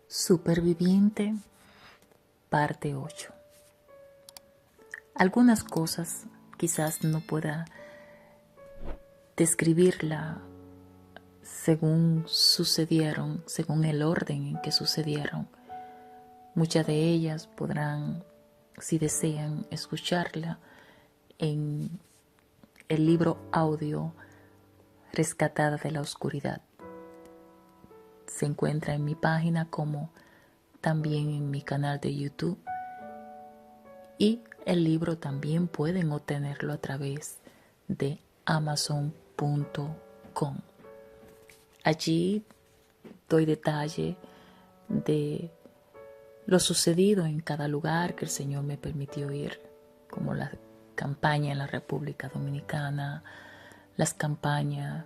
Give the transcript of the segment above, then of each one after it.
Superviviente, parte 8. Algunas cosas quizás no pueda describirla según sucedieron, según el orden en que sucedieron. Muchas de ellas podrán, si desean, escucharla en el libro audio Rescatada de la Oscuridad. Se encuentra en mi página como también en mi canal de YouTube, y el libro también pueden obtenerlo a través de amazon.com. Allí doy detalle de lo sucedido en cada lugar que el Señor me permitió ir, como la campaña en la República Dominicana, las campañas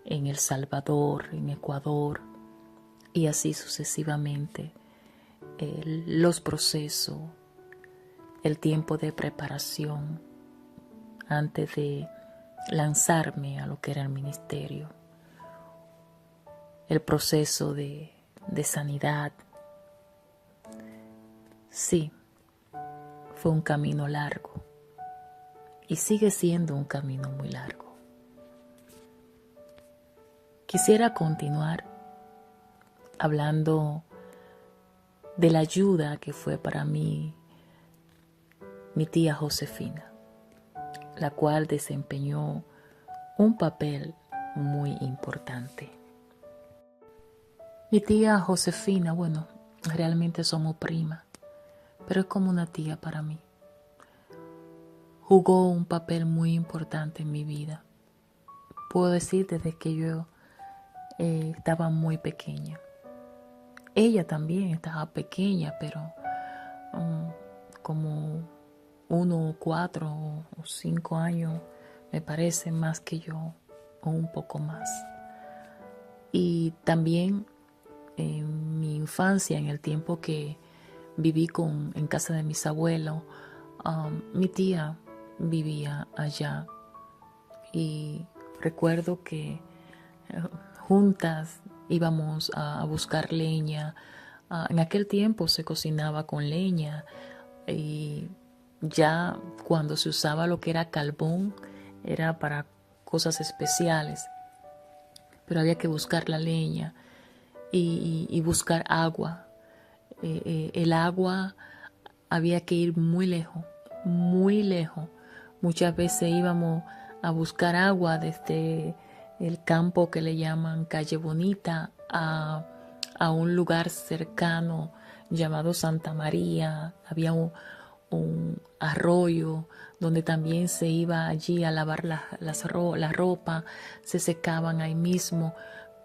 en El Salvador, en Ecuador, y así sucesivamente. Los procesos, el tiempo de preparación antes de lanzarme a lo que era el ministerio, el proceso de sanidad. Sí, fue un camino largo y sigue siendo un camino muy largo. Quisiera continuar hablando de la ayuda que fue para mí mi tía Josefina, la cual desempeñó un papel muy importante. Mi tía Josefina, bueno, realmente somos primas, pero es como una tía para mí. Jugó un papel muy importante en mi vida. Puedo decir desde que yo estaba muy pequeña. Ella también estaba pequeña, pero como 1, 4 o 5 años, me parece, más que yo, o un poco más. Y también en mi infancia, en el tiempo que viví en casa de mis abuelos, mi tía vivía allá, y recuerdo que juntas íbamos a buscar leña. En aquel tiempo se cocinaba con leña, y ya cuando se usaba lo que era carbón era para cosas especiales, pero había que buscar la leña y buscar agua. El agua había que ir muy lejos, muy lejos. Muchas veces íbamos a buscar agua desde el campo que le llaman Calle Bonita a un lugar cercano llamado Santa María. Había un arroyo donde también se iba allí a lavar la ropa, se secaban ahí mismo,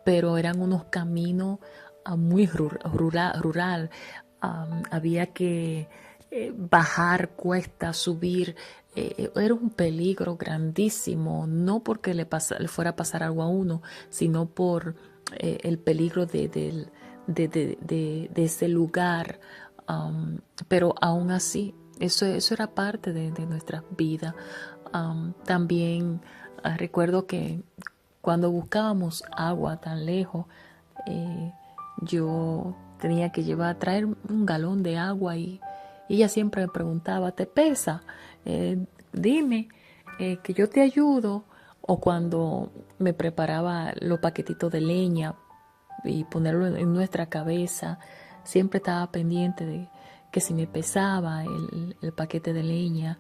pero eran unos caminos muy rural. Había que bajar cuestas, subir. Era un peligro grandísimo, no porque le fuera a pasar algo a uno, sino por el peligro de ese lugar. Pero aún así, eso era parte de nuestras vidas. También recuerdo que cuando buscábamos agua tan lejos, yo tenía que traer un galón de agua, y ella siempre me preguntaba, ¿te pesa? Dime, que yo te ayudo. O cuando me preparaba los paquetitos de leña y ponerlo en nuestra cabeza, siempre estaba pendiente de que si me pesaba el paquete de leña,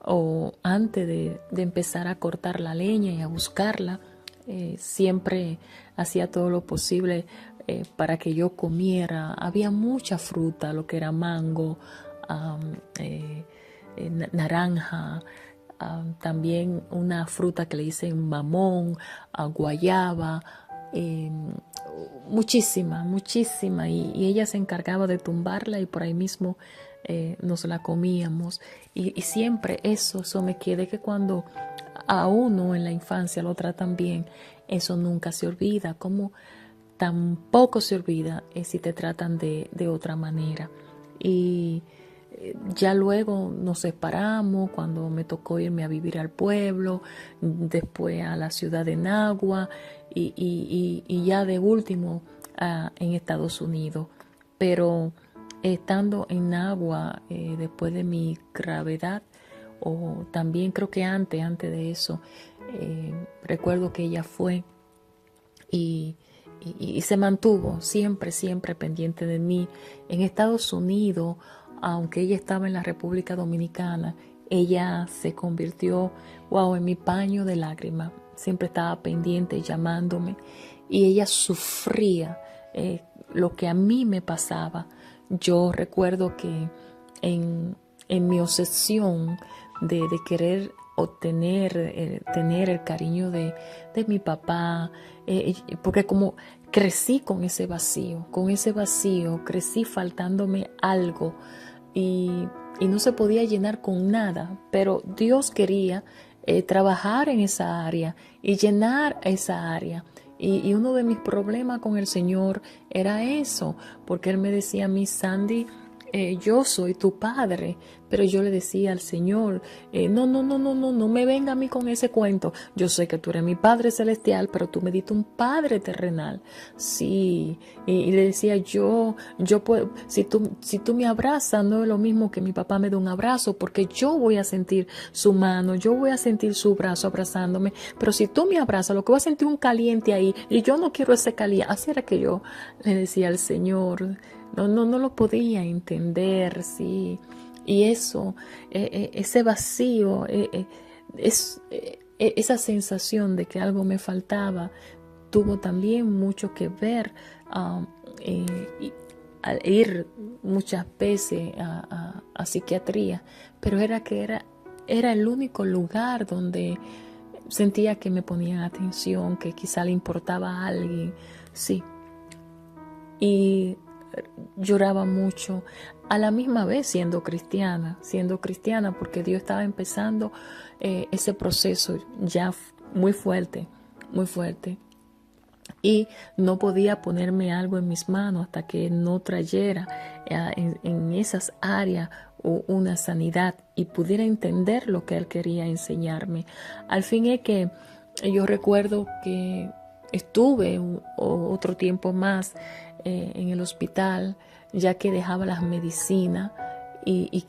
o antes de empezar a cortar la leña y a buscarla, siempre hacía todo lo posible para que yo comiera. Había mucha fruta, lo que era mango, naranja, también una fruta que le dicen mamón, guayaba, muchísima, y ella se encargaba de tumbarla, y por ahí mismo nos la comíamos. Y siempre eso me queda, que cuando a uno en la infancia lo tratan bien, eso nunca se olvida, como tampoco se olvida si te tratan de otra manera. Y ya luego nos separamos cuando me tocó irme a vivir al pueblo, después a la ciudad de Nagua, y ya de último en Estados Unidos. pero estando en Nagua, después de mi gravedad, o también creo que antes de eso, recuerdo que ella fue y, y se mantuvo siempre, siempre pendiente de mí. En Estados Unidos, aunque ella estaba en la República Dominicana, ella se convirtió, wow, en mi paño de lágrimas. Siempre estaba pendiente, llamándome, y ella sufría lo que a mí me pasaba. Yo recuerdo que en mi obsesión de querer obtener, tener el cariño de mi papá, porque como crecí con ese vacío, crecí faltándome algo y no se podía llenar con nada, pero Dios quería trabajar en esa área y llenar esa área. Y uno de mis problemas con el Señor era eso, porque Él me decía a mí, Sandy, yo soy tu padre, pero yo le decía al Señor, no me venga a mí con ese cuento. Yo sé que tú eres mi Padre celestial, pero tú me diste un Padre terrenal. Sí, y le decía yo puedo, si tú me abrazas, no es lo mismo que mi papá me dé un abrazo, porque yo voy a sentir su mano, yo voy a sentir su brazo abrazándome, pero si tú me abrazas, lo que voy a sentir un caliente ahí, y yo no quiero ese caliente. Así era que yo le decía al Señor. No lo podía entender, sí. Y eso, ese vacío, esa sensación de que algo me faltaba, tuvo también mucho que ver al ir muchas veces a psiquiatría, pero era el único lugar donde sentía que me ponían atención, que quizá le importaba a alguien, sí. Y lloraba mucho, a la misma vez siendo cristiana, porque Dios estaba empezando ese proceso ya muy fuerte, y no podía ponerme algo en mis manos hasta que no trayera en esas áreas una sanidad y pudiera entender lo que Él quería enseñarme. Al fin es que yo recuerdo que estuve otro tiempo más en el hospital, ya que dejaba las medicinas, y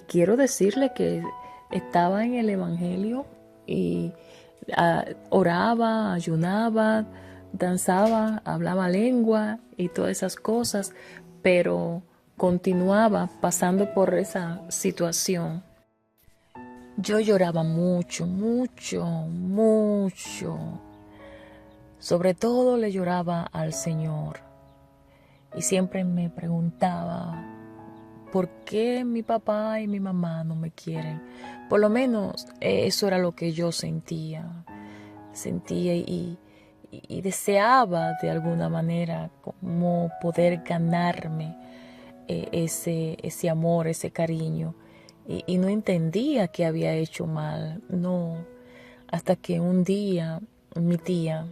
quiero decirle que estaba en el Evangelio y oraba, ayunaba, danzaba, hablaba lengua y todas esas cosas, pero continuaba pasando por esa situación. Yo lloraba mucho, mucho, mucho. Sobre todo le lloraba al Señor. Y siempre me preguntaba, ¿por qué mi papá y mi mamá no me quieren? Por lo menos eso era lo que yo sentía. Y deseaba de alguna manera como poder ganarme ese amor, ese cariño. Y no entendía que había hecho mal, no. Hasta que un día mi tía,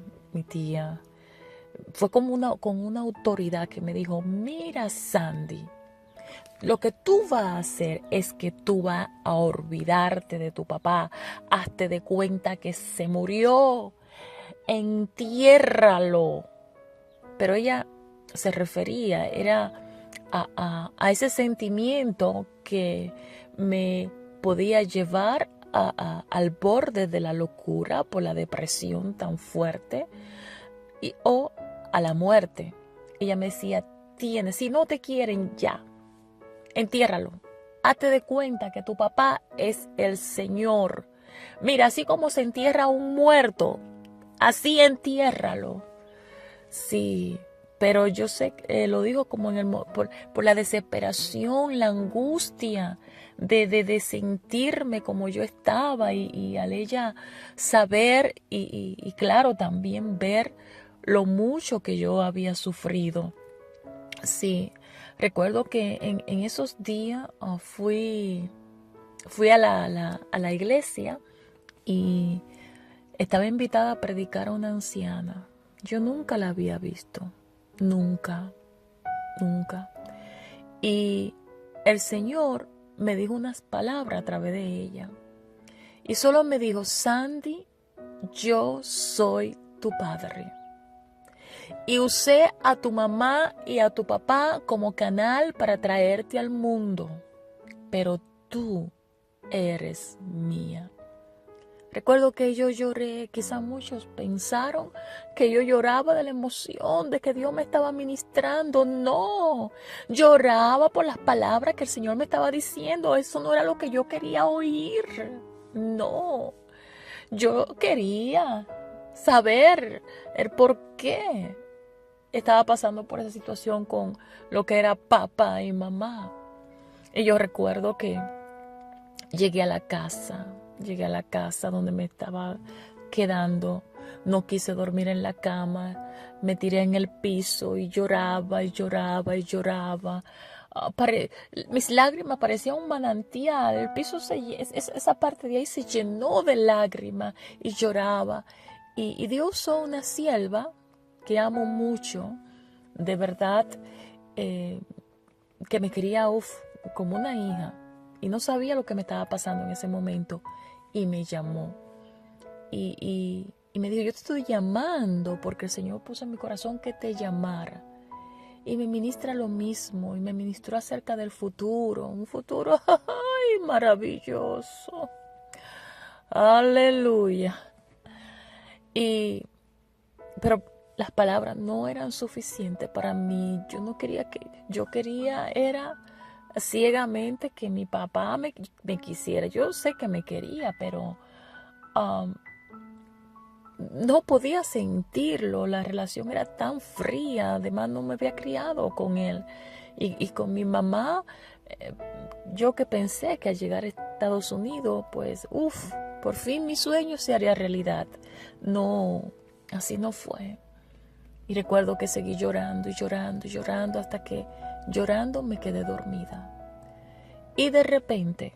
fue como con una autoridad que me dijo, mira Sandy, lo que tú vas a hacer es que tú vas a olvidarte de tu papá. Hazte de cuenta que se murió. Entiérralo. Pero ella se refería, era a ese sentimiento que me podía llevar al borde de la locura por la depresión tan fuerte o a la muerte. Ella me decía, si no te quieren ya, entiérralo. Hazte de cuenta que tu papá es el Señor. Mira, así como se entierra un muerto, así entiérralo. Sí, pero yo sé, lo digo como por la desesperación, la angustia de sentirme como yo estaba y al ella saber y claro, también ver lo mucho que yo había sufrido. Sí, recuerdo que en esos días fui a la iglesia y estaba invitada a predicar a una anciana. Yo nunca la había visto, nunca. Y el Señor me dijo unas palabras a través de ella. Y solo me dijo, Sandy, yo soy tu padre. y usé a tu mamá y a tu papá como canal para traerte al mundo, pero tú eres mía. Recuerdo que yo lloré, quizás muchos pensaron que yo lloraba de la emoción, de que Dios me estaba ministrando. No, lloraba por las palabras que el Señor me estaba diciendo. Eso no era lo que yo quería oír. No, yo quería saber el por qué estaba pasando por esa situación con lo que era papá y mamá. Y yo recuerdo que llegué a la casa donde me estaba quedando. No quise dormir en la cama, me tiré en el piso y lloraba y lloraba y lloraba. Mis lágrimas parecían un manantial. El piso, esa parte de ahí se llenó de lágrimas y lloraba. Y Dios usó una sierva que amo mucho, de verdad, que me quería como una hija. Y no sabía lo que me estaba pasando en ese momento. Y me llamó. Y me dijo, yo te estoy llamando porque el Señor puso en mi corazón que te llamara. Y me ministra lo mismo. Y me ministró acerca del futuro. Un futuro, ¡ay, maravilloso! Aleluya. Pero las palabras no eran suficientes para mí. Yo quería era ciegamente que mi papá me quisiera. Yo sé que me quería, pero no podía sentirlo. La relación era tan fría. Además, no me había criado con él. Y con mi mamá, yo que pensé que al llegar a Estados Unidos, pues, por fin mi sueño se haría realidad. No, así no fue. Y recuerdo que seguí llorando y llorando y llorando hasta que llorando me quedé dormida. Y de repente,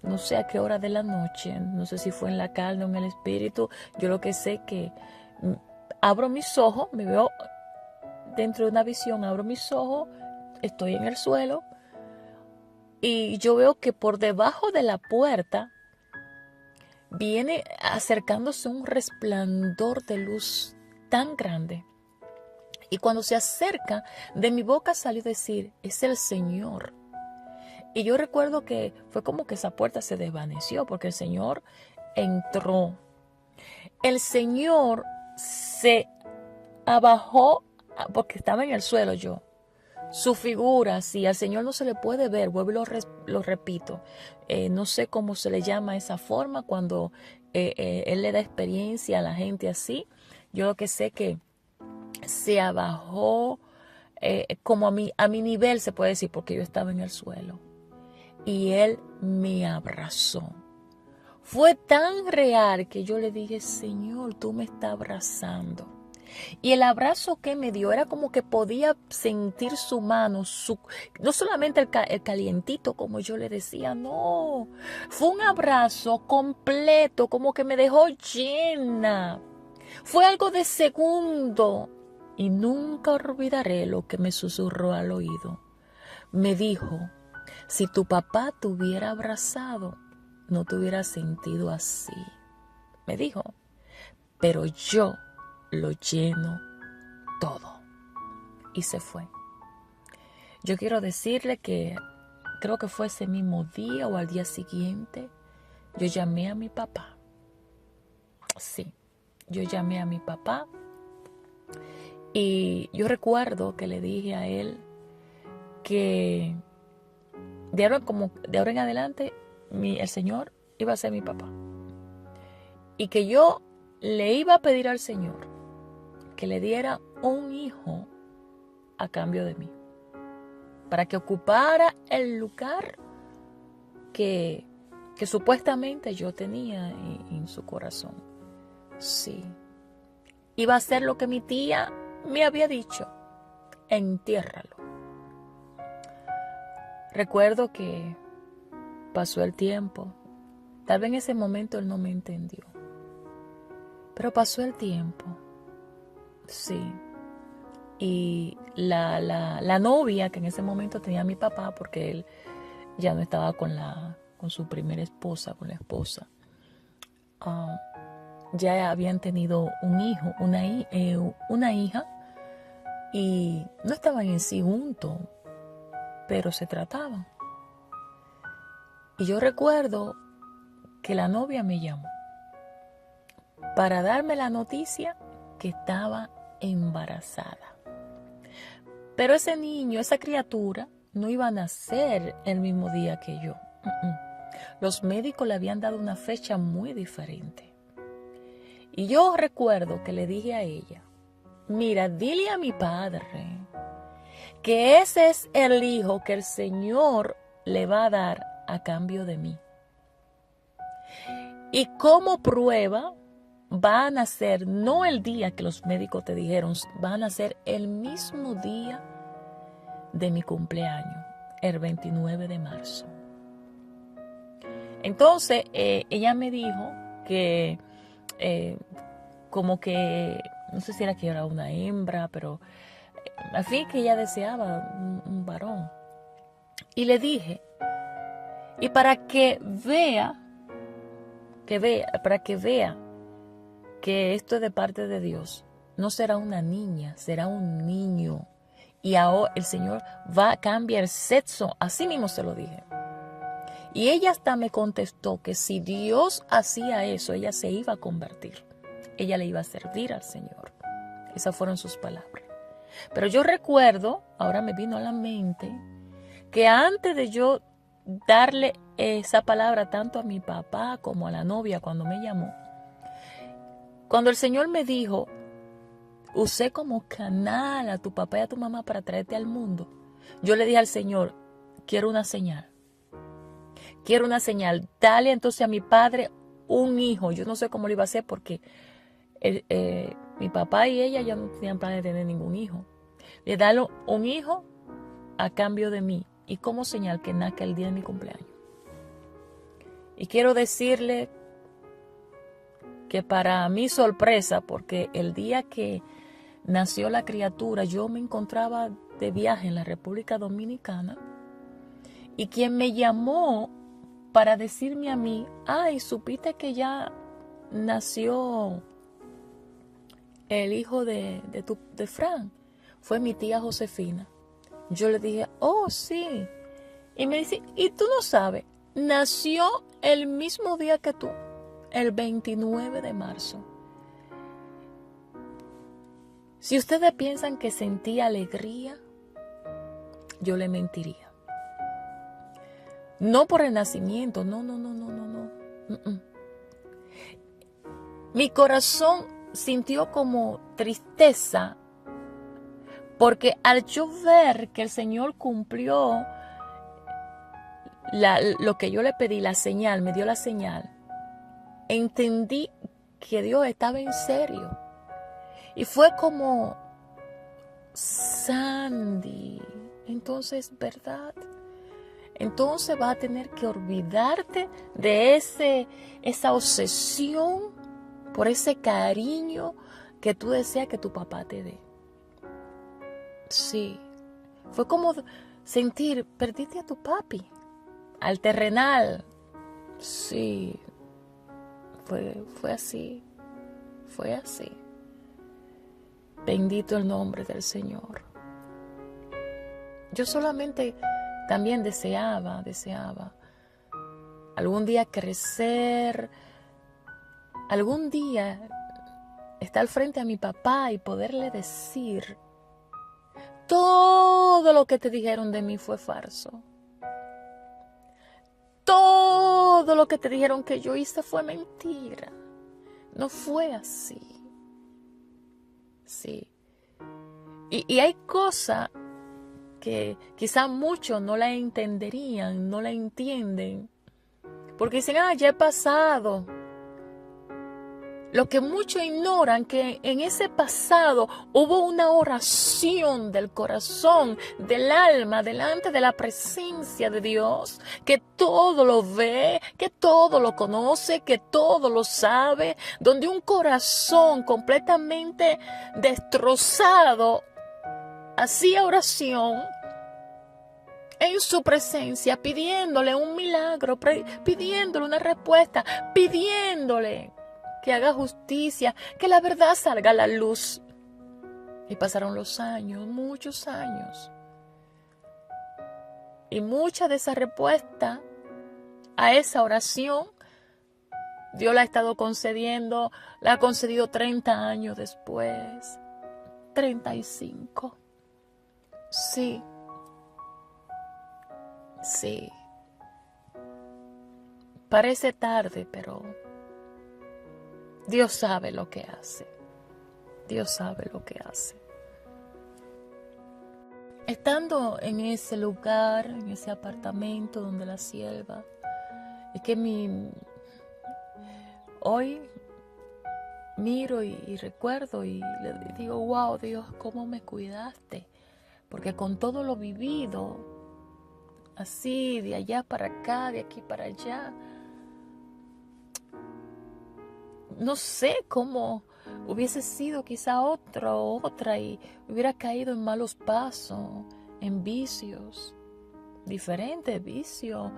no sé a qué hora de la noche, no sé si fue en la carne o en el espíritu, yo lo que sé que abro mis ojos, me veo dentro de una visión, abro mis ojos, estoy en el suelo y yo veo que por debajo de la puerta viene acercándose un resplandor de luz tan grande. Y cuando se acerca, de mi boca salió decir, es el Señor. Y yo recuerdo que fue como que esa puerta se desvaneció porque el Señor entró. El Señor se abajó porque estaba en el suelo yo. Su figura, sí, al Señor no se le puede ver, vuelvo y lo repito. No sé cómo se le llama esa forma cuando Él le da experiencia a la gente así. Yo lo que sé que se abajó como a mi nivel, se puede decir, porque yo estaba en el suelo. Y Él me abrazó. Fue tan real que yo le dije, Señor, tú me estás abrazando. Y el abrazo que me dio era como que podía sentir su mano, no solamente el calientito, como yo le decía, no. Fue un abrazo completo, como que me dejó llena. Fue algo de segundo. Y nunca olvidaré lo que me susurró al oído. Me dijo, si tu papá te hubiera abrazado, no te hubiera sentido así. Me dijo, pero yo lo lleno todo. Y se fue. Yo quiero decirle que creo que fue ese mismo día o al día siguiente, yo llamé a mi papá. Sí, yo llamé a mi papá y yo recuerdo que le dije a él que de ahora en adelante el Señor iba a ser mi papá. Y que yo le iba a pedir al Señor que le diera un hijo a cambio de mí. Para que ocupara el lugar que supuestamente yo tenía en su corazón. Sí. Iba a hacer lo que mi tía me había dicho. Entiérralo. Recuerdo que pasó el tiempo. Tal vez en ese momento él no me entendió. Pero pasó el tiempo. Sí. Y la novia que en ese momento tenía mi papá, porque él ya no estaba con su primera esposa, con la esposa, ya habían tenido un hijo, una hija, y no estaban en sí juntos, pero se trataban. Y yo recuerdo que la novia me llamó para darme la noticia que estaba embarazada. Pero ese niño, esa criatura, no iba a nacer el mismo día que yo. Los médicos le habían dado una fecha muy diferente. Y yo recuerdo que le dije a ella, mira, dile a mi padre que ese es el hijo que el Señor le va a dar a cambio de mí. Y como prueba, va a nacer no el día que los médicos te dijeron, va a nacer el mismo día de mi cumpleaños, el 29 de marzo. Entonces, ella me dijo que como que, no sé si era que era una hembra, pero al fin que ella deseaba un varón. Y le dije, y para que vea que esto es de parte de Dios, no será una niña, será un niño. Y ahora el Señor va a cambiar el sexo, así mismo se lo dije. Y ella hasta me contestó que si Dios hacía eso, ella se iba a convertir. Ella le iba a servir al Señor. Esas fueron sus palabras. Pero yo recuerdo, ahora me vino a la mente, que antes de yo darle esa palabra tanto a mi papá como a la novia cuando me llamó, cuando el Señor me dijo, usé como canal a tu papá y a tu mamá para traerte al mundo, yo le dije al Señor, quiero una señal. Quiero una señal. Dale entonces a mi padre un hijo. Yo no sé cómo lo iba a hacer porque mi papá y ella ya no tenían planes de tener ningún hijo. Le dale un hijo a cambio de mí. Y como señal que nazca el día de mi cumpleaños. Y quiero decirle que para mi sorpresa, porque el día que nació la criatura, yo me encontraba de viaje en la República Dominicana. Y quien me llamó para decirme a mí, ay, supiste que ya nació el hijo de Fran, fue mi tía Josefina. Yo le dije, oh, sí. Y me dice, ¿y tú no sabes? Nació el mismo día que tú, el 29 de marzo. Si ustedes piensan que sentí alegría, yo le mentiría. No por el nacimiento, no. Mi corazón sintió como tristeza porque al yo ver que el Señor cumplió lo que yo le pedí, la señal, me dio la señal, entendí que Dios estaba en serio. Y fue como, Sandy, entonces, ¿verdad? Entonces vas a tener que olvidarte de esa obsesión por ese cariño que tú deseas que tu papá te dé. Sí, fue como sentir, perdiste a tu papi, al terrenal. Sí, fue así. Bendito el nombre del Señor. Yo solamente también deseaba algún día crecer, algún día estar frente a mi papá y poderle decir, todo lo que te dijeron de mí fue falso. Todo lo que te dijeron que yo hice fue mentira. No fue así. Sí. Y hay cosas que quizás muchos no la entenderían, no la entienden, porque dicen, ya he pasado. Lo que muchos ignoran, que en ese pasado hubo una oración del corazón, del alma, delante de la presencia de Dios, que todo lo ve, que todo lo conoce, que todo lo sabe, donde un corazón completamente destrozado hacía oración en su presencia, pidiéndole un milagro, pidiéndole una respuesta, pidiéndole que haga justicia, que la verdad salga a la luz. Y pasaron los años, muchos años. Y mucha de esa respuesta a esa oración, Dios la ha estado concediendo, la ha concedido 30 años después, 35. Sí, sí. Parece tarde, pero Dios sabe lo que hace. Dios sabe lo que hace. Estando en ese lugar, en ese apartamento donde la sierva, es que hoy miro y recuerdo y le digo, wow, Dios, ¿cómo me cuidaste? Porque con todo lo vivido, así, de allá para acá, de aquí para allá, no sé cómo hubiese sido quizá otra y hubiera caído en malos pasos, en vicios, diferentes vicios,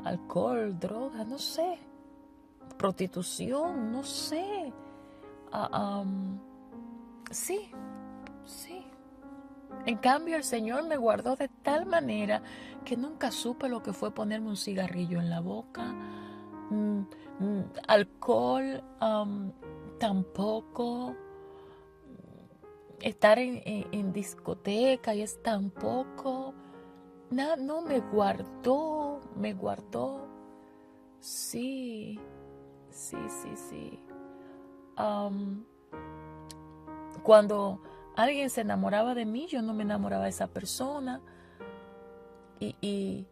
alcohol, droga, no sé, prostitución, no sé. Sí. En cambio, el Señor me guardó de tal manera que nunca supe lo que fue ponerme un cigarrillo en la boca. Alcohol, tampoco. Estar en discoteca y es tampoco. No, me guardó. Sí. Cuando alguien se enamoraba de mí, yo no me enamoraba de esa persona. Y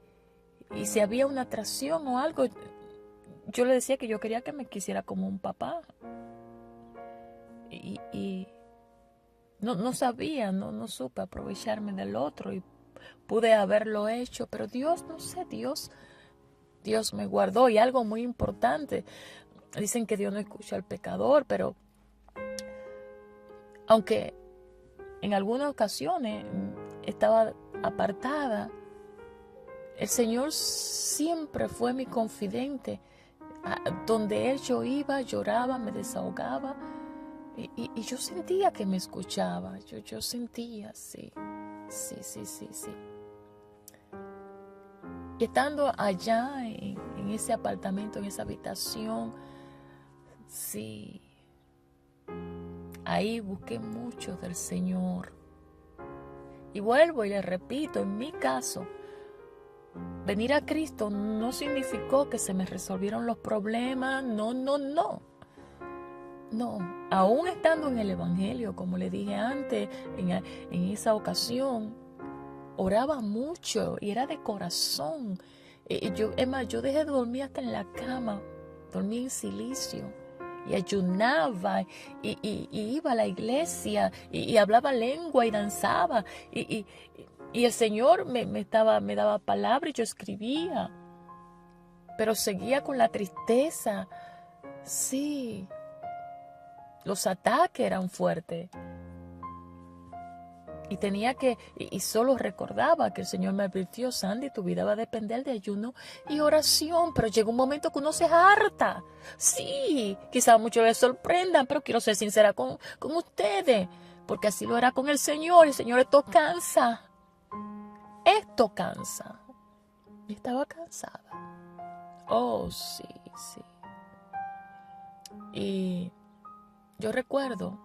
si había una atracción o algo, yo le decía que yo quería que me quisiera como un papá. Y no sabía, no supe aprovecharme del otro y pude haberlo hecho, pero Dios, no sé, Dios me guardó. Y algo muy importante, dicen que Dios no escucha al pecador, pero aunque en algunas ocasiones estaba apartada, el Señor siempre fue mi confidente. Donde Él yo iba, lloraba, me desahogaba y yo sentía que me escuchaba. Yo sentía, sí. Y estando allá en ese apartamento, en esa habitación, sí, ahí busqué mucho del Señor. Y vuelvo y le repito, en mi caso, venir a Cristo no significó que se me resolvieron los problemas, no. Aún estando en el Evangelio, como le dije antes, en esa ocasión, oraba mucho y era de corazón. Yo dejé de dormir hasta en la cama, dormí en silicio y ayunaba y iba a la iglesia y hablaba lengua y danzaba y el Señor me daba palabra y yo escribía, pero seguía con la tristeza. Sí, los ataques eran fuertes. Y tenía y solo recordaba que el Señor me advirtió, Sandy, tu vida va a depender de ayuno y oración, pero llega un momento que uno se harta. Sí, quizás muchos les sorprendan, pero quiero ser sincera con ustedes, porque así lo era con el Señor. El Señor, esto cansa. Y estaba cansada. Oh, sí. Y yo recuerdo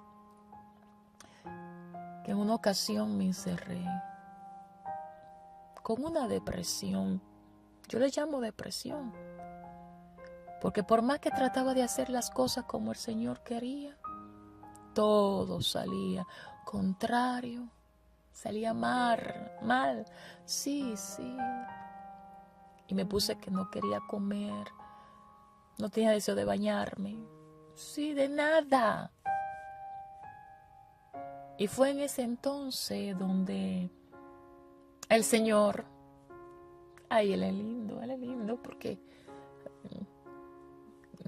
que en una ocasión me encerré con una depresión. Yo le llamo depresión, porque por más que trataba de hacer las cosas como el Señor quería, todo salía contrario, salía mal. Sí. Y me puse que no quería comer, no tenía deseo de bañarme, sí, de nada. Y fue en ese entonces donde el Señor, Él es lindo, porque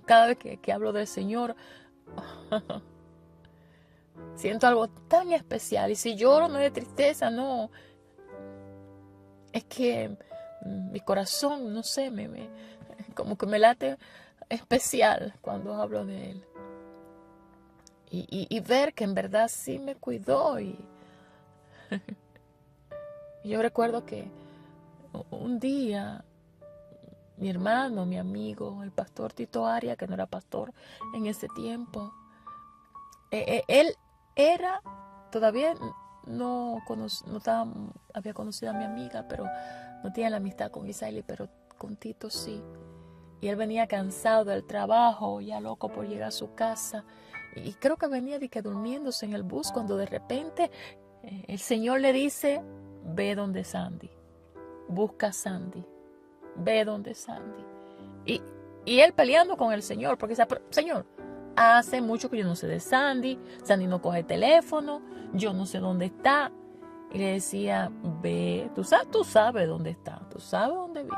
cada vez que hablo del Señor, siento algo tan especial. Y si lloro no es de tristeza, no. Es que mi corazón, no sé, como que me late especial cuando hablo de Él. y ver que en verdad sí me cuidó. Y yo recuerdo que un día mi hermano, mi amigo, el pastor Tito Arias, que no era pastor en ese tiempo, él era, todavía había conocido a mi amiga, pero no tenía la amistad con Isaili, pero con Tito sí. Y él venía cansado del trabajo, ya loco por llegar a su casa. Y creo que venía durmiéndose en el bus cuando de repente el Señor le dice, ve donde Sandy, busca a Sandy, ve donde Sandy. Y él peleando con el Señor, porque dice, Señor, hace mucho que yo no sé de Sandy, Sandy no coge el teléfono, yo no sé dónde está. Y le decía, ve, tú sabes dónde está, tú sabes dónde vive.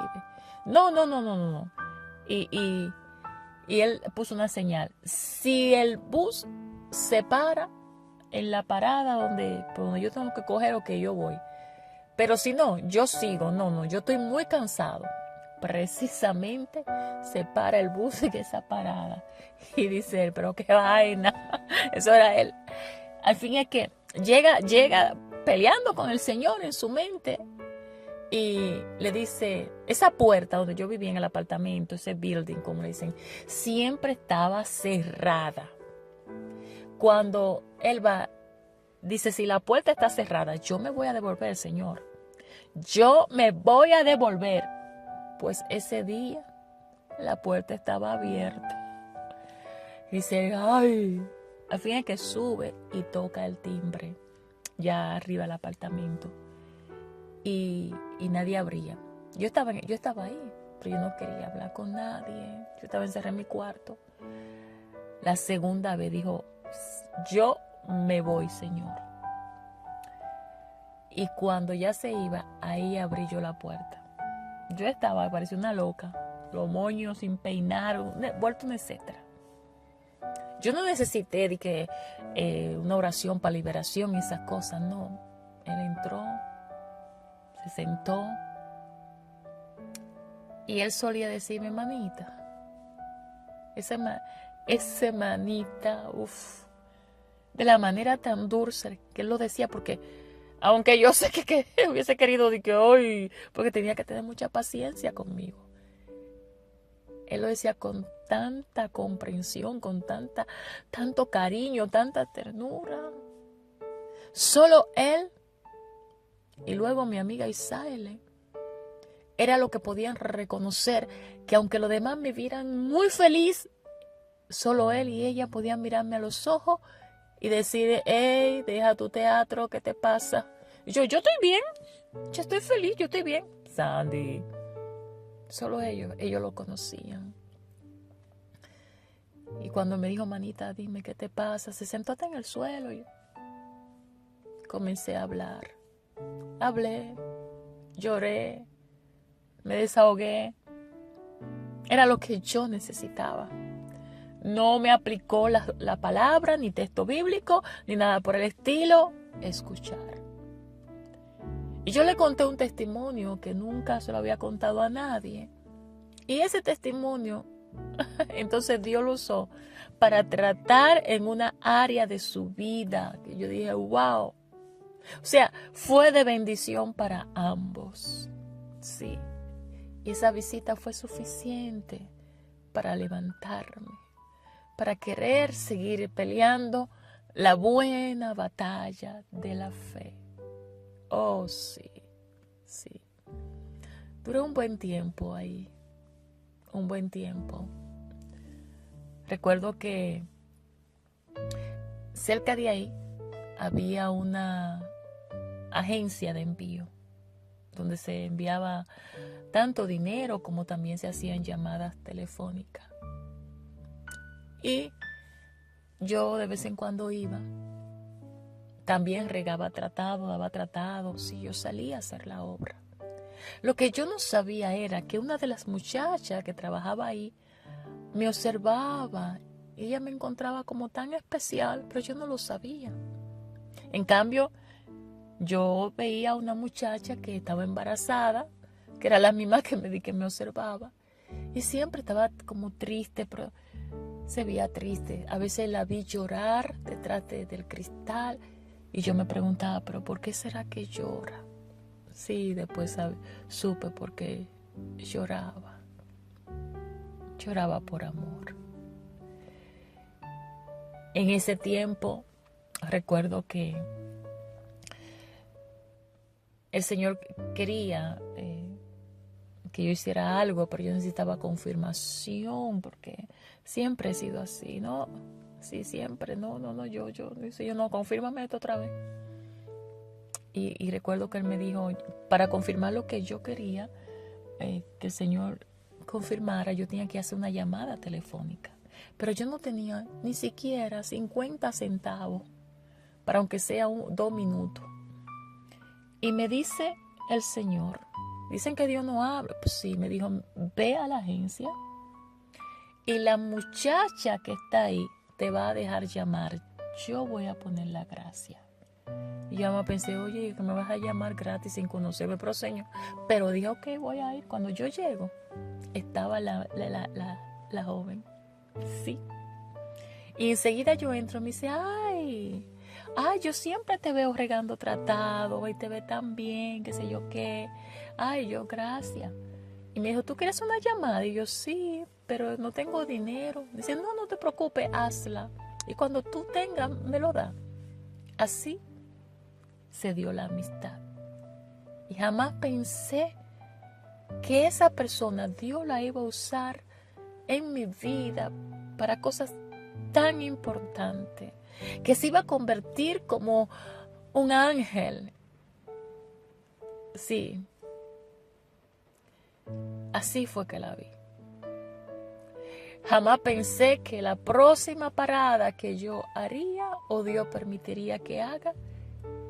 No. Y él puso una señal. Si el bus se para en la parada por donde yo tengo que coger, o que yo voy. Pero si no, yo sigo. No, yo estoy muy cansado. Precisamente se para el bus en esa parada. Y dice él, pero qué vaina. Eso era él. Al fin es que llega peleando con el Señor en su mente. Y le dice, esa puerta donde yo vivía en el apartamento, ese building, como le dicen, siempre estaba cerrada. Cuando él va, dice, si la puerta está cerrada, yo me voy a devolver, Señor. Yo me voy a devolver. Pues ese día la puerta estaba abierta. Dice, ay, al fin es que sube y toca el timbre, ya arriba del apartamento. Y nadie abría. Yo estaba ahí, pero yo no quería hablar con nadie. Yo estaba encerrada en mi cuarto. La segunda vez dijo, yo me voy, Señor. Y cuando ya se iba, ahí abrí yo la puerta. Yo estaba, parecía una loca, los moños sin peinar, vuelto un etcétera. Yo no necesité una oración para liberación y esas cosas, no. Él entró, se sentó y él solía decirme, manita, ese manita, de la manera tan dulce que él lo decía, porque aunque yo sé que hubiese querido hoy, porque tenía que tener mucha paciencia conmigo, él lo decía con tanta comprensión, con tanto cariño, tanta ternura. Solo él y luego mi amiga Isaile era lo que podían reconocer, que aunque los demás me vieran muy feliz, solo él y ella podían mirarme a los ojos y decir, hey, deja tu teatro, ¿qué te pasa? Y yo estoy bien, yo estoy feliz, yo estoy bien. Sandy, solo ellos lo conocían. Y cuando me dijo, manita, dime qué te pasa, se sentó hasta en el suelo y comencé a hablar. Hablé, lloré, me desahogué. Era lo que yo necesitaba. No me aplicó la palabra, ni texto bíblico, ni nada por el estilo. Escuchar. Y yo le conté un testimonio que nunca se lo había contado a nadie. Y ese testimonio, entonces Dios lo usó para tratar en una área de su vida. Que yo dije, wow. O sea, fue de bendición para ambos. Sí. Y esa visita fue suficiente para levantarme, para querer seguir peleando la buena batalla de la fe. Oh, sí, sí. Duré un buen tiempo ahí, un buen tiempo. Recuerdo que cerca de ahí había una agencia de envío donde se enviaba tanto dinero como también se hacían llamadas telefónicas. Y yo de vez en cuando iba. También regaba tratado, daba tratado. Sí, yo salía a hacer la obra. Lo que yo no sabía era que una de las muchachas que trabajaba ahí me observaba. Ella me encontraba como tan especial, pero yo no lo sabía. En cambio, yo veía a una muchacha que estaba embarazada, que era la misma que me observaba, y siempre estaba como triste, pero se veía triste. A veces la vi llorar detrás del cristal y yo me preguntaba, pero ¿por qué será que llora? Sí, después supe por qué lloraba. Lloraba por amor. En ese tiempo recuerdo que el Señor quería que yo hiciera algo, pero yo necesitaba confirmación, porque siempre he sido así, ¿no? Sí, siempre, no, yo, Señor, no, confírmame esto otra vez. Y recuerdo que Él me dijo, para confirmar lo que yo quería, que el Señor confirmara, yo tenía que hacer una llamada telefónica. Pero yo no tenía ni siquiera 50 centavos, para aunque sea 2 minutos. Y me dice el Señor, dicen que Dios no habla. Pues sí, me dijo, ve a la agencia y la muchacha que está ahí te va a dejar llamar. Yo voy a poner la gracia. Y yo me pensé, oye, que me vas a llamar gratis sin conocerme, pero Señor. Pero dije, ok, voy a ir. Cuando yo llego, estaba la joven. Sí. Y enseguida yo entro y me dice, ay, yo siempre te veo regando tratado y te ve tan bien, qué sé yo qué. Ay, yo, gracias. Y me dijo, ¿tú quieres una llamada? Y yo, sí, pero no tengo dinero. Dice, no te preocupes, hazla. Y cuando tú tengas, me lo das. Así se dio la amistad. Y jamás pensé que esa persona Dios la iba a usar en mi vida para cosas tan importantes, que se iba a convertir como un ángel. Sí, así fue que la vi. Jamás pensé que la próxima parada que yo haría o Dios permitiría que haga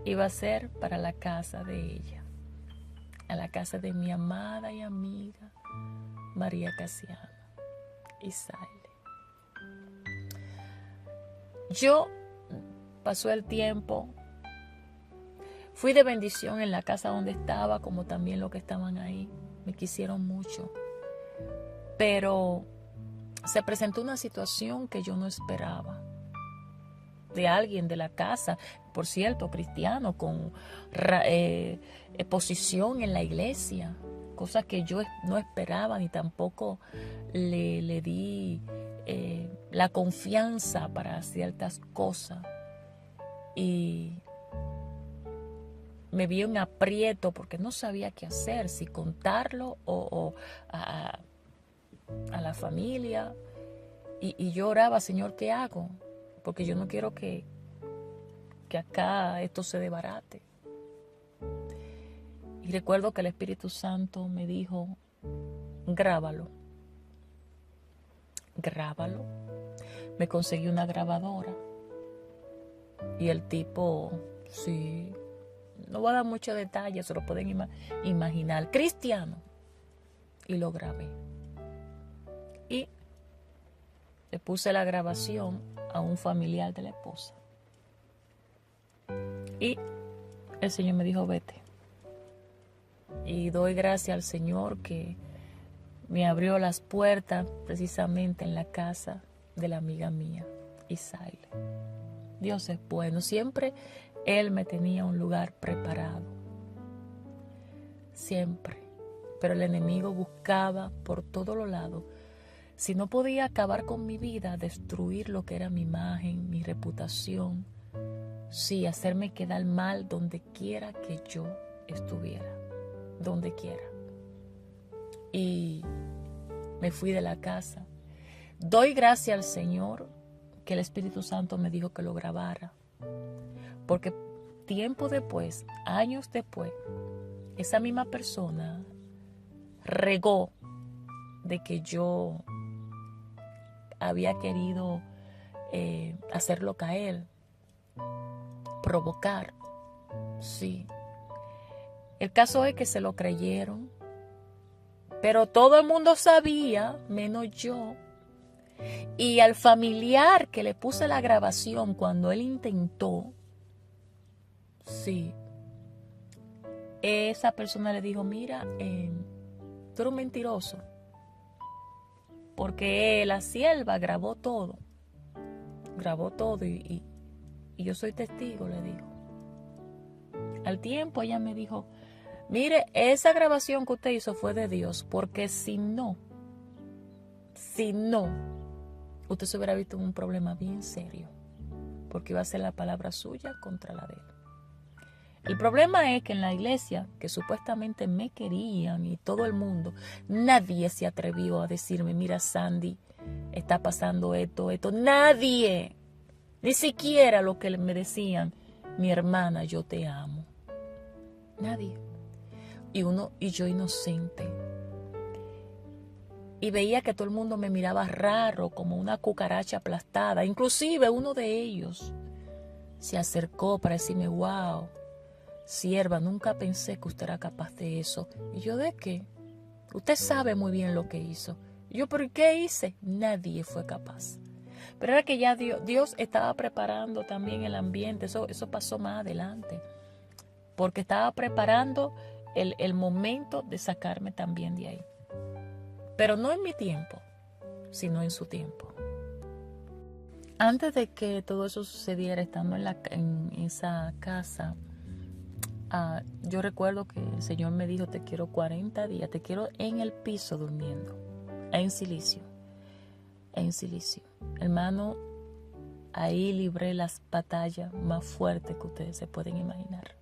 iba a ser para la casa de ella, a la casa de mi amada y amiga María Casiano Isaile. Yo pasó el tiempo, fui de bendición en la casa donde estaba, como también los que estaban ahí. Me quisieron mucho. Pero se presentó una situación que yo no esperaba. De alguien de la casa, por cierto, cristiano, con posición en la iglesia. Cosas que yo no esperaba ni tampoco le di la confianza para ciertas cosas. Y me vi en aprieto porque no sabía qué hacer, si contarlo o a la familia. Y yo oraba, Señor, ¿qué hago? Porque yo no quiero que acá esto se desbarate. Y recuerdo que el Espíritu Santo me dijo, grábalo. Me conseguí una grabadora. Y el tipo, sí, no voy a dar muchos detalles, se lo pueden imaginar, cristiano. Y lo grabé. Y le puse la grabación a un familiar de la esposa. Y el Señor me dijo, vete. Y doy gracias al Señor que me abrió las puertas precisamente en la casa de la amiga mía, Isaile. Dios es bueno. Siempre Él me tenía un lugar preparado. Siempre. Pero el enemigo buscaba por todos los lados. Si no podía acabar con mi vida, destruir lo que era mi imagen, mi reputación. Sí, hacerme quedar mal donde quiera que yo estuviera. Donde quiera. Y me fui de la casa. Doy gracias al Señor que el Espíritu Santo me dijo que lo grabara. Porque tiempo después, años después, esa misma persona regó de que yo había querido hacerlo caer, provocar. Sí. El caso es que se lo creyeron, pero todo el mundo sabía, menos yo. Y al familiar que le puse la grabación cuando él intentó, sí, esa persona le dijo, mira, tú eres un mentiroso, porque la sierva grabó todo y yo soy testigo, le dijo. Al tiempo ella me dijo, mire, esa grabación que usted hizo fue de Dios, porque si no, usted se hubiera visto en un problema bien serio, porque iba a ser la palabra suya contra la de él. El problema es que en la iglesia, que supuestamente me querían y todo el mundo, nadie se atrevió a decirme, mira Sandy, está pasando esto, nadie, ni siquiera lo que me decían, mi hermana, yo te amo. Nadie. Y yo inocente. Y veía que todo el mundo me miraba raro, como una cucaracha aplastada. Inclusive uno de ellos se acercó para decirme, wow, sierva, nunca pensé que usted era capaz de eso. Y yo, ¿de qué? Usted sabe muy bien lo que hizo. Y yo, ¿pero qué hice? Nadie fue capaz. Pero era que ya Dios estaba preparando también el ambiente. Eso pasó más adelante. Porque estaba preparando el momento de sacarme también de ahí. Pero no en mi tiempo, sino en su tiempo. Antes de que todo eso sucediera, estando en esa casa, yo recuerdo que el Señor me dijo, te quiero 40 días, te quiero en el piso durmiendo, en silicio. Hermano, ahí libré las batallas más fuertes que ustedes se pueden imaginar.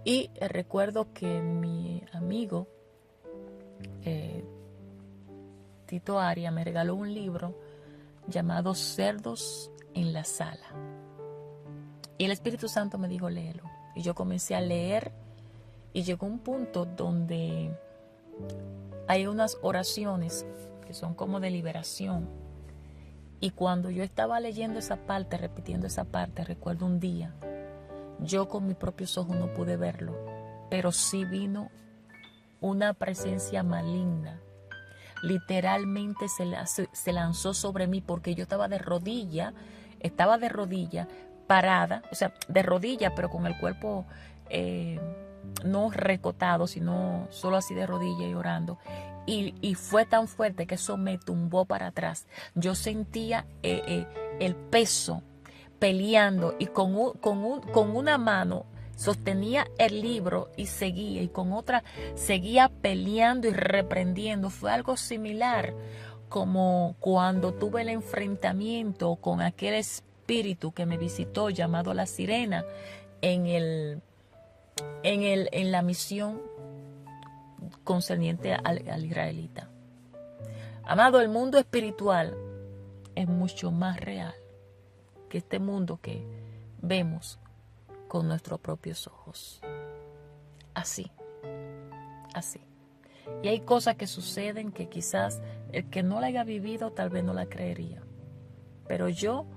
Y recuerdo que mi amigo Tito Aria me regaló un libro llamado Cerdos en la Sala. Y el Espíritu Santo me dijo, léelo. Y yo comencé a leer y llegó un punto donde hay unas oraciones que son como de liberación. Y cuando yo estaba leyendo esa parte, repitiendo esa parte, recuerdo un día, yo con mis propios ojos no pude verlo, pero sí vino una presencia maligna. Literalmente se lanzó sobre mí porque yo estaba de rodilla, parada, o sea, de rodilla, pero con el cuerpo no recotado, sino solo así de rodilla y orando. Y fue tan fuerte que eso me tumbó para atrás. Yo sentía el peso peleando y con una mano sostenía el libro y seguía, y con otra seguía peleando y reprendiendo. Fue algo similar como cuando tuve el enfrentamiento con aquel espíritu que me visitó llamado la sirena en la misión concerniente al israelita. Amado, el mundo espiritual es mucho más real que este mundo que vemos con nuestros propios ojos. Así. Y hay cosas que suceden que quizás el que no la haya vivido tal vez no la creería. Pero yo,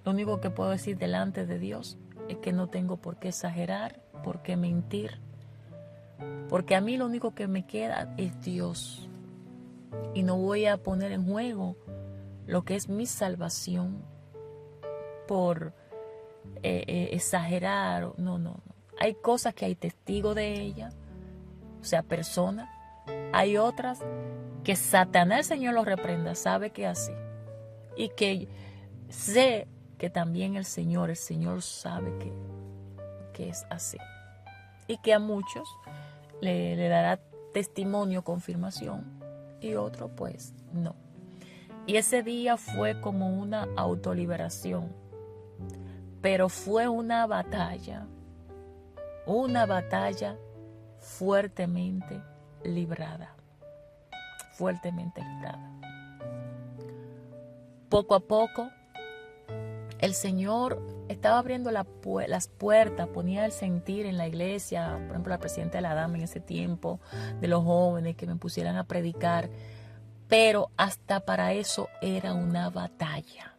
lo único que puedo decir delante de Dios es que no tengo por qué exagerar, por qué mentir. Porque a mí lo único que me queda es Dios. Y no voy a poner en juego lo que es mi salvación por exagerar. No. Hay cosas que hay testigo de ella, o sea, personas. Hay otras que Satanás, el Señor lo reprenda, sabe que es así. Y que sé que también el Señor sabe que es así. Y que a muchos le dará testimonio, confirmación, y otro pues no. Y ese día fue como una autoliberación, pero fue una batalla fuertemente librada. Poco a poco, el Señor estaba abriendo las puertas, ponía el sentir en la iglesia, por ejemplo, la presidenta de la dama en ese tiempo, de los jóvenes que me pusieran a predicar, pero hasta para eso era una batalla,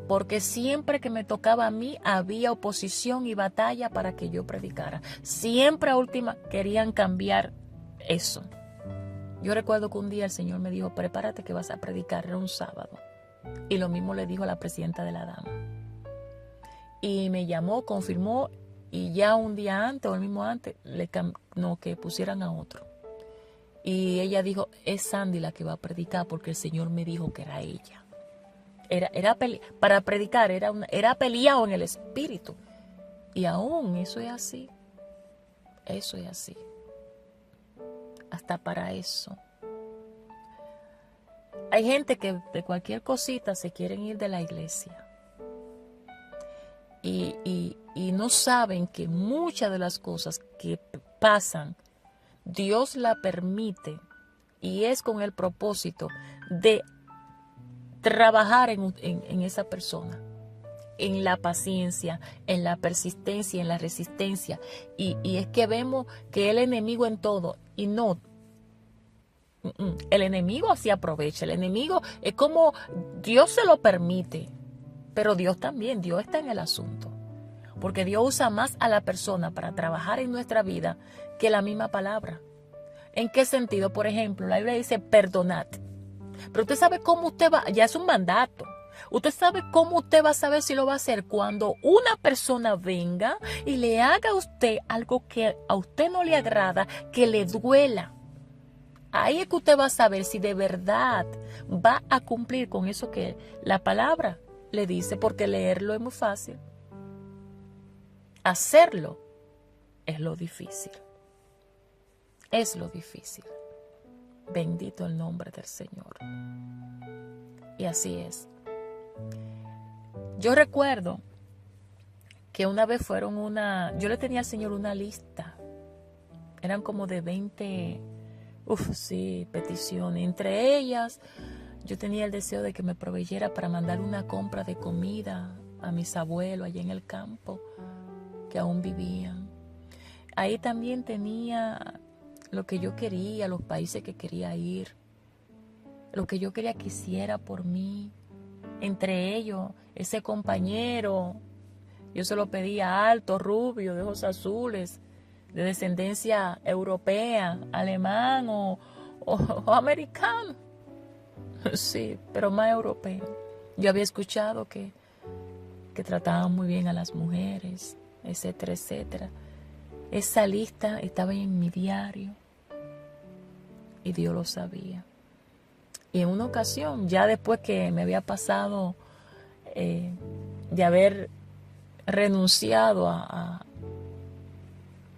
porque siempre que me tocaba a mí había oposición y batalla para que yo predicara. Siempre a última querían cambiar eso. Yo recuerdo que un día el Señor me dijo, prepárate que vas a predicar, era un sábado. Y lo mismo le dijo a la presidenta de la dama. Y me llamó, confirmó, y ya un día antes o el mismo antes, que pusieran a otro. Y ella dijo, es Sandy la que va a predicar porque el Señor me dijo que era ella. Para predicar era peleado en el espíritu. Y aún eso es así. Eso es así. Hasta para eso. Hay gente que de cualquier cosita se quieren ir de la iglesia. Y no saben que muchas de las cosas que pasan, Dios la permite y es con el propósito de trabajar en esa persona, en la paciencia, en la persistencia, en la resistencia. Y es que vemos que el enemigo en todo, y no, el enemigo se aprovecha, el enemigo es como Dios se lo permite, pero Dios también, Dios está en el asunto. Porque Dios usa más a la persona para trabajar en nuestra vida que la misma palabra. ¿En qué sentido? Por ejemplo, la Biblia dice perdonad. Pero usted sabe cómo usted va, ya es un mandato. Usted sabe cómo usted va a saber si lo va a hacer cuando una persona venga y le haga a usted algo que a usted no le agrada, que le duela. Ahí es que usted va a saber si de verdad va a cumplir con eso que la palabra le dice, porque leerlo es muy fácil. Hacerlo es lo difícil. Es lo difícil. Bendito el nombre del Señor. Y así es. Yo recuerdo que una vez yo le tenía al Señor una lista. Eran como de 20, peticiones. Entre ellas, yo tenía el deseo de que me proveyera para mandar una compra de comida a mis abuelos allá en el campo, que aún vivían. Ahí también tenía lo que yo quería, los países que quería ir, lo que yo quería que hiciera por mí. Entre ellos, ese compañero, yo se lo pedía alto, rubio, de ojos azules, de descendencia europea, alemán o americano. Sí, pero más europeo. Yo había escuchado que trataban muy bien a las mujeres, etcétera, etcétera. Esa lista estaba en mi diario y Dios lo sabía. Y en una ocasión, ya después que me había pasado de haber renunciado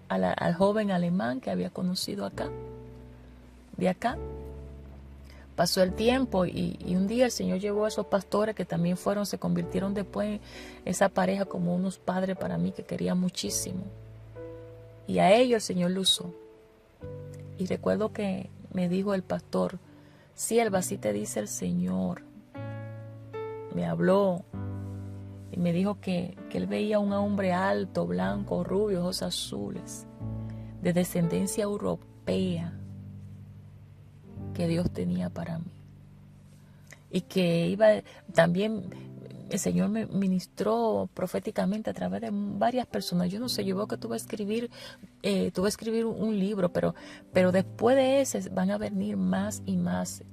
al joven alemán que había conocido de acá, pasó el tiempo y un día el Señor llevó a esos pastores que también se convirtieron después en esa pareja como unos padres para mí que quería muchísimo. Y a ellos el Señor lo usó. Y recuerdo que me dijo el pastor, sierva, así te dice el Señor. Me habló y me dijo que él veía a un hombre alto, blanco, rubio, ojos azules, de descendencia europea, que Dios tenía para mí. Y que también el Señor me ministró proféticamente a través de varias personas. Yo no sé, yo veo que tú vas a escribir un libro, pero después de ese van a venir más y más.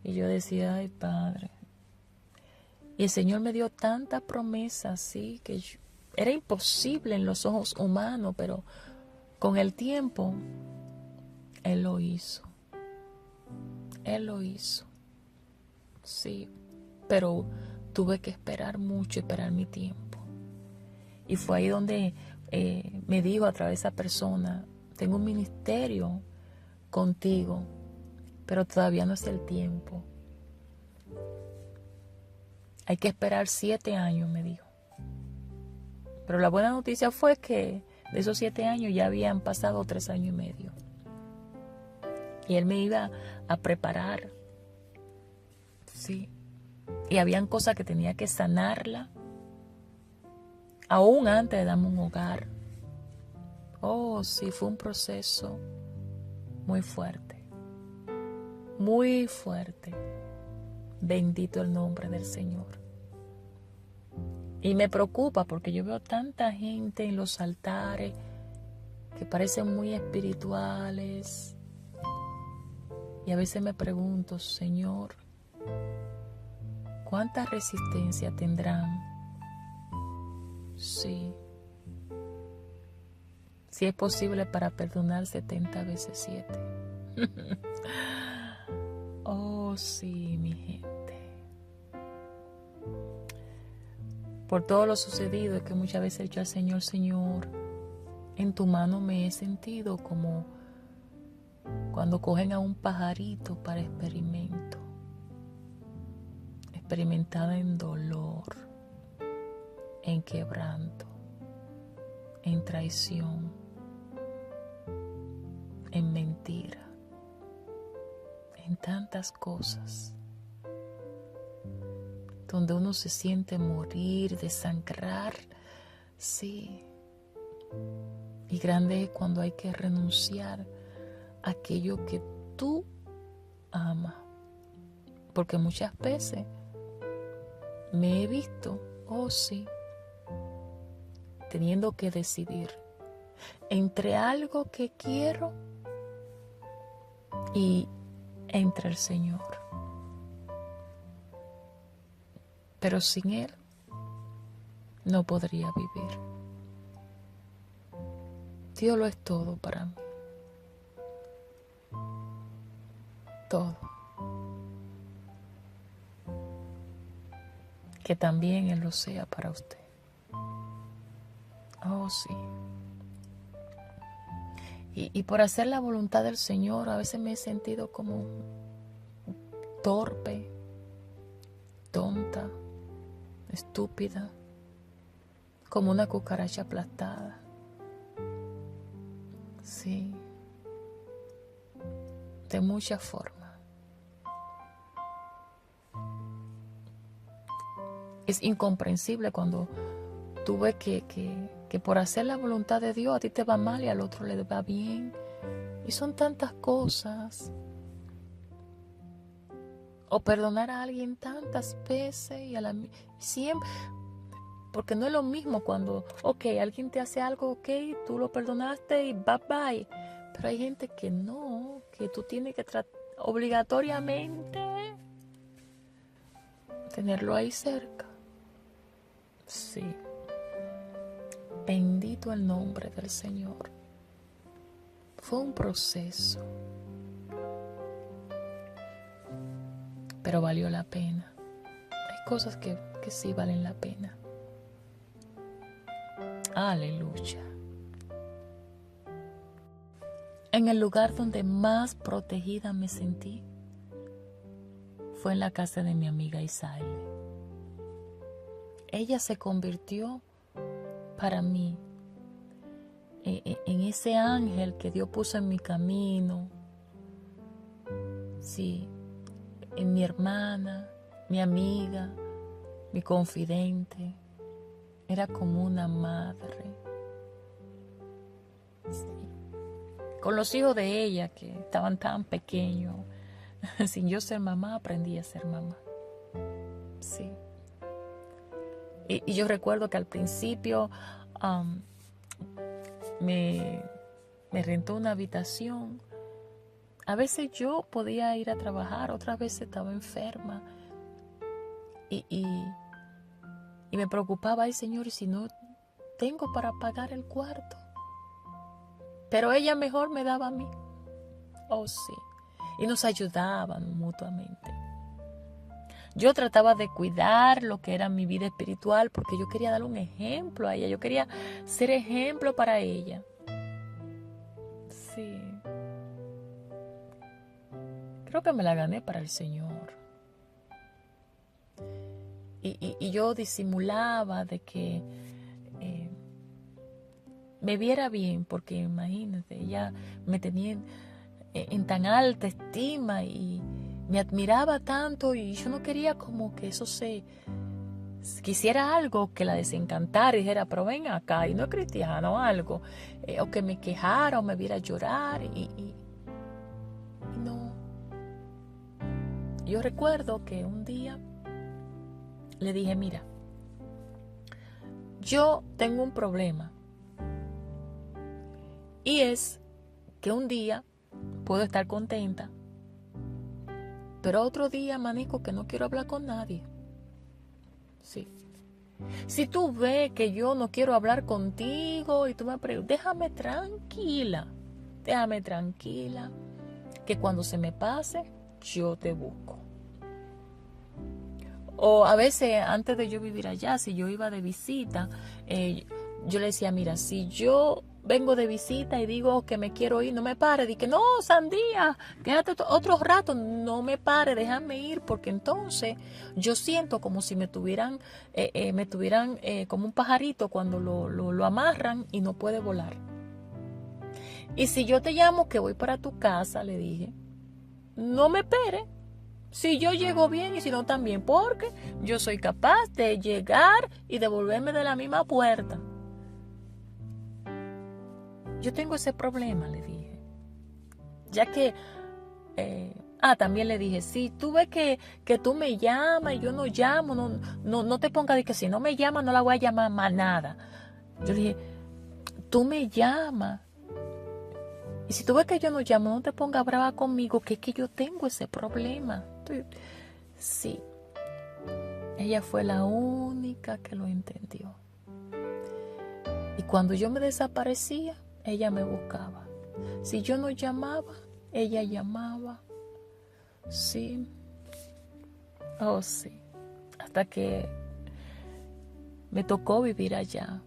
Y yo decía, ay, Padre. Y el Señor me dio tanta promesa, así que era imposible en los ojos humanos, pero con el tiempo, Él lo hizo. Él lo hizo. Sí, pero tuve que esperar mucho, esperar mi tiempo. Y fue ahí donde me dijo a través de esa persona, tengo un ministerio contigo, pero todavía no es el tiempo. Hay que esperar 7 años, me dijo. Pero la buena noticia fue que de esos 7 años ya habían pasado 3 años y medio. Y Él me iba a preparar. Sí. Y habían cosas que tenía que sanarla, aún antes de darme un hogar. Oh, sí, fue un proceso muy fuerte. Muy fuerte. Bendito el nombre del Señor. Y me preocupa porque yo veo tanta gente en los altares que parecen muy espirituales. Y a veces me pregunto, Señor, ¿cuánta resistencia tendrán? Sí. Si es posible para perdonar 70 veces 7. Oh, sí, mi gente. Por todo lo sucedido es que muchas veces he dicho al Señor, Señor, en tu mano me he sentido como cuando cogen a un pajarito para experimento, experimentada en dolor, en quebranto, en traición, en mentira, en tantas cosas, donde uno se siente morir, desangrar, sí. Y grande es cuando hay que renunciar a aquello que tú amas, porque muchas veces me he visto, oh sí, teniendo que decidir entre algo que quiero y entre el Señor. Pero sin Él no podría vivir. Dios lo es todo para mí. Todo. Que también Él lo sea para usted. Oh, sí. Y por hacer la voluntad del Señor, a veces me he sentido como torpe, tonta, estúpida, como una cucaracha aplastada. Sí, de muchas formas. Es incomprensible cuando tú ves que por hacer la voluntad de Dios a ti te va mal y al otro le va bien. Y son tantas cosas. O perdonar a alguien tantas veces y siempre. Porque no es lo mismo cuando, alguien te hace algo, tú lo perdonaste y bye bye. Pero hay gente que no, que tú tienes que obligatoriamente tenerlo ahí cerca. Sí. Bendito el nombre del Señor. Fue un proceso, pero valió la pena. Hay cosas que sí valen la pena. Aleluya. En el lugar donde más protegida me sentí fue en la casa de mi amiga Isaile. Ella se convirtió para mí en ese ángel que Dios puso en mi camino. Sí, en mi hermana, mi amiga, mi confidente. Era como una madre. Sí. Con los hijos de ella que estaban tan pequeños, sin yo ser mamá, aprendí a ser mamá. Sí. Y yo recuerdo que al principio me rentó una habitación. A veces yo podía ir a trabajar, otras veces estaba enferma. Y me preocupaba, ay Señor, y si no tengo para pagar el cuarto. Pero ella mejor me daba a mí. Oh, sí. Y nos ayudaban mutuamente. Yo trataba de cuidar lo que era mi vida espiritual porque yo quería darle un ejemplo a ella. Yo quería ser ejemplo para ella. Sí. Creo que me la gané para el Señor. Y yo disimulaba de que me viera bien, porque imagínate, ella me tenía en tan alta estima y me admiraba tanto y yo no quería como que eso quisiera algo que la desencantara y dijera, pero ven acá, y no es cristiano algo, o que me quejara o me viera llorar y no. Yo recuerdo que un día le dije, mira, yo tengo un problema y es que un día puedo estar contenta, pero otro día amanezco que no quiero hablar con nadie. Sí. Si tú ves que yo no quiero hablar contigo y tú me preguntas, déjame tranquila. que cuando se me pase, yo te busco. O a veces, antes de yo vivir allá, si yo iba de visita, yo le decía, mira, si yo vengo de visita y digo que me quiero ir, no me pare. Di que no, Sandía, quédate otro rato, no me pare, déjame ir, porque entonces yo siento como si me tuvieran como un pajarito cuando lo amarran y no puede volar. Y si yo te llamo que voy para tu casa, le dije, no me espere. Si yo llego bien y si no también, porque yo soy capaz de llegar y devolverme de la misma puerta. Yo tengo ese problema, le dije. Ya que, también le dije, si tú ves que tú me llamas y yo no llamo, no te pongas de que si no me llamas no la voy a llamar más nada. Yo le dije, tú me llamas. Y si tú ves que yo no llamo, no te pongas brava conmigo, que es que yo tengo ese problema. Sí, ella fue la única que lo entendió. Y cuando yo me desaparecía, ella me buscaba. Si yo no llamaba, ella llamaba. Sí. Oh, sí. Hasta que me tocó vivir allá.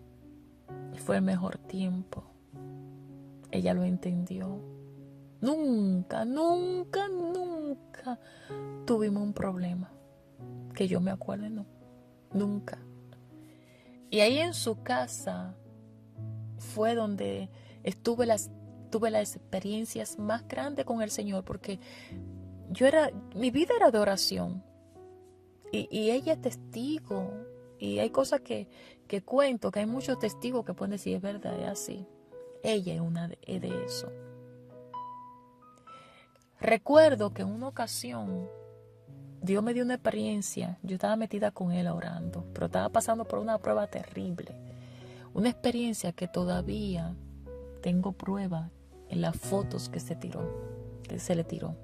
Y fue el mejor tiempo. Ella lo entendió. Nunca tuvimos un problema. Que yo me acuerde, no. Nunca. Y ahí en su casa fue donde tuve las experiencias más grandes con el Señor, porque mi vida era de oración. Y ella es testigo. Y hay cosas que cuento, que hay muchos testigos que pueden decir, es verdad, es así. Ella es una de eso. Recuerdo que en una ocasión Dios me dio una experiencia. Yo estaba metida con Él orando, pero estaba pasando por una prueba terrible. Una experiencia que todavía tengo prueba en las fotos que se le tiró.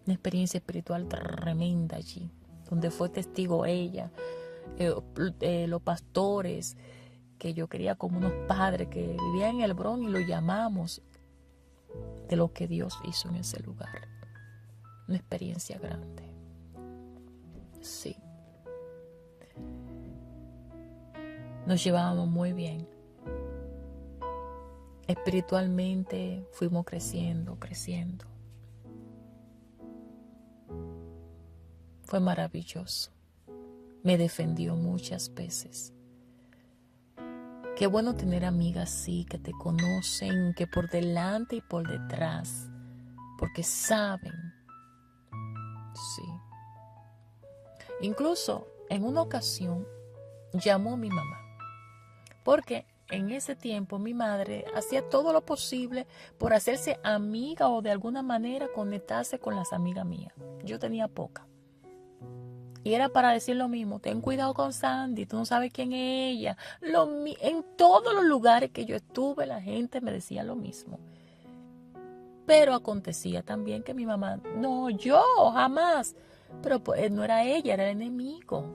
Una experiencia espiritual tremenda allí, donde fue testigo ella, los pastores, que yo quería como unos padres que vivían en el Bronx y lo llamamos, de lo que Dios hizo en ese lugar. Una experiencia grande. Sí. Nos llevábamos muy bien. Espiritualmente fuimos creciendo. Fue maravilloso. Me defendió muchas veces. Qué bueno tener amigas así, que te conocen, que por delante y por detrás, porque saben. Sí. Incluso en una ocasión llamó a mi mamá, porque en ese tiempo mi madre hacía todo lo posible por hacerse amiga o de alguna manera conectarse con las amigas mías. Yo tenía poca. Y era para decir lo mismo, ten cuidado con Sandy, tú no sabes quién es ella. En todos los lugares que yo estuve, la gente me decía lo mismo. Pero acontecía también que mi mamá, no, yo jamás. Pero pues, no era ella, era el enemigo.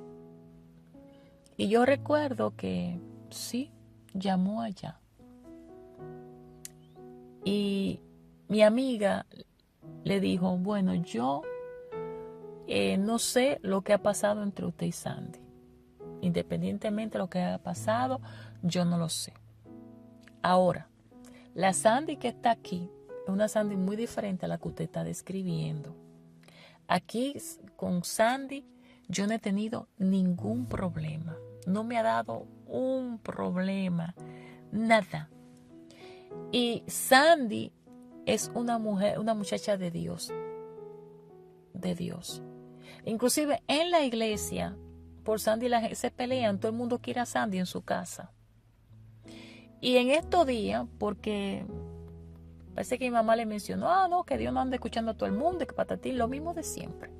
Y yo recuerdo que sí, llamó allá. Y mi amiga le dijo, bueno, yo no sé lo que ha pasado entre usted y Sandy. Independientemente de lo que haya pasado, yo no lo sé. Ahora, la Sandy que está aquí es una Sandy muy diferente a la que usted está describiendo. Aquí con Sandy yo no he tenido ningún problema. No me ha dado un problema. Nada. Y Sandy es una muchacha de Dios. De Dios. Inclusive en la iglesia, por Sandy la gente se pelean, todo el mundo quiere a Sandy en su casa. Y en estos días, porque parece que mi mamá le mencionó, no, que Dios no anda escuchando a todo el mundo, que patatín, lo mismo de siempre.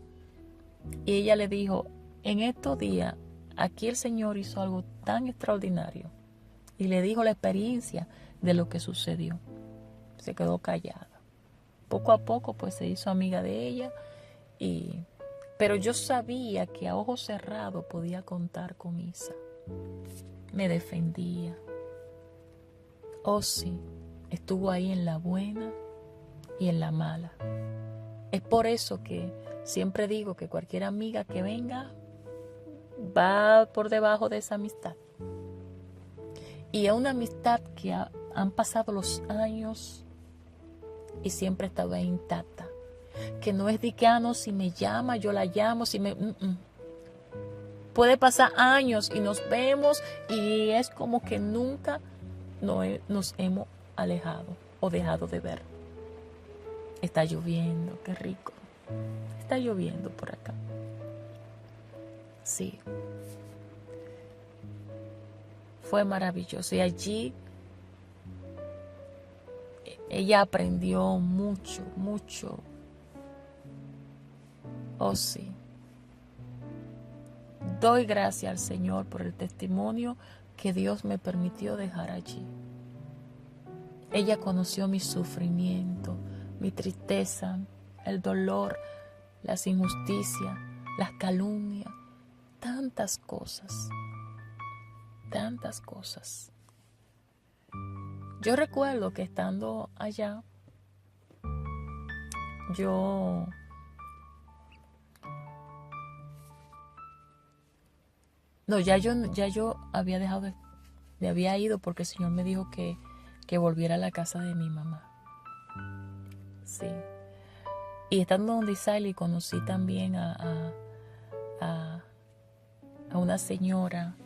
Y ella le dijo, en estos días, aquí el Señor hizo algo tan extraordinario. Y le dijo la experiencia de lo que sucedió. Se quedó callada. Poco a poco, pues se hizo amiga de ella. Pero yo sabía que a ojos cerrados podía contar con Isa. Me defendía. Oh sí, estuvo ahí en la buena y en la mala. Es por eso que siempre digo que cualquier amiga que venga va por debajo de esa amistad. Y es una amistad que han pasado los años y siempre ha estado ahí intacta. Que no es de que, no, si me llama, yo la llamo, si me... Puede pasar años y nos vemos y es como que nunca nos hemos alejado o dejado de ver. Está lloviendo, qué rico. Está lloviendo por acá. Sí. Fue maravilloso. Y allí ella aprendió mucho, mucho. Oh, sí. Doy gracias al Señor por el testimonio que Dios me permitió dejar allí. Ella conoció mi sufrimiento, mi tristeza, el dolor, las injusticias, las calumnias, tantas cosas, tantas cosas. Yo recuerdo que estando allá, yo había dejado, me había ido porque el Señor me dijo que volviera a la casa de mi mamá. Sí. Y estando donde Isaili conocí también a una señora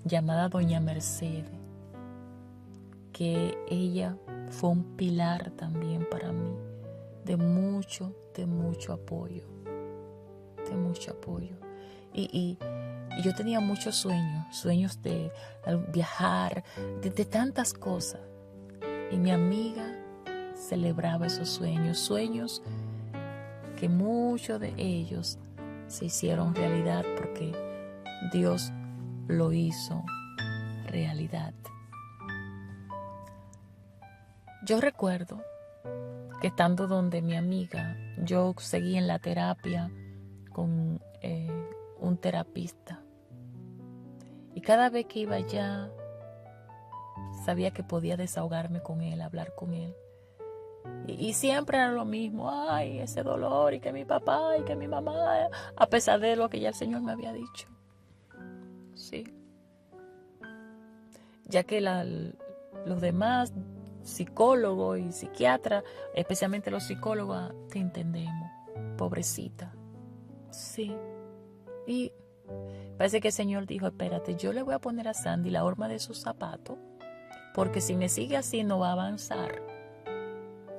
llamada Doña Mercedes, que ella fue un pilar también para mí, de mucho apoyo, de mucho apoyo. Y yo tenía muchos sueños de viajar, de tantas cosas. Y mi amiga celebraba esos sueños que muchos de ellos se hicieron realidad porque Dios lo hizo realidad. Yo recuerdo que estando donde mi amiga, yo seguí en la terapia con un terapista. Y cada vez que iba allá, sabía que podía desahogarme con él, hablar con él. Y siempre era lo mismo, ay, ese dolor, y que mi papá, y que mi mamá, a pesar de lo que ya el Señor me había dicho. Sí. Ya que los demás psicólogos y psiquiatras, especialmente los psicólogos, te entendemos, pobrecita. Sí. Y parece que el Señor dijo, espérate, yo le voy a poner a Sandy la horma de sus zapatos, porque si me sigue así no va a avanzar.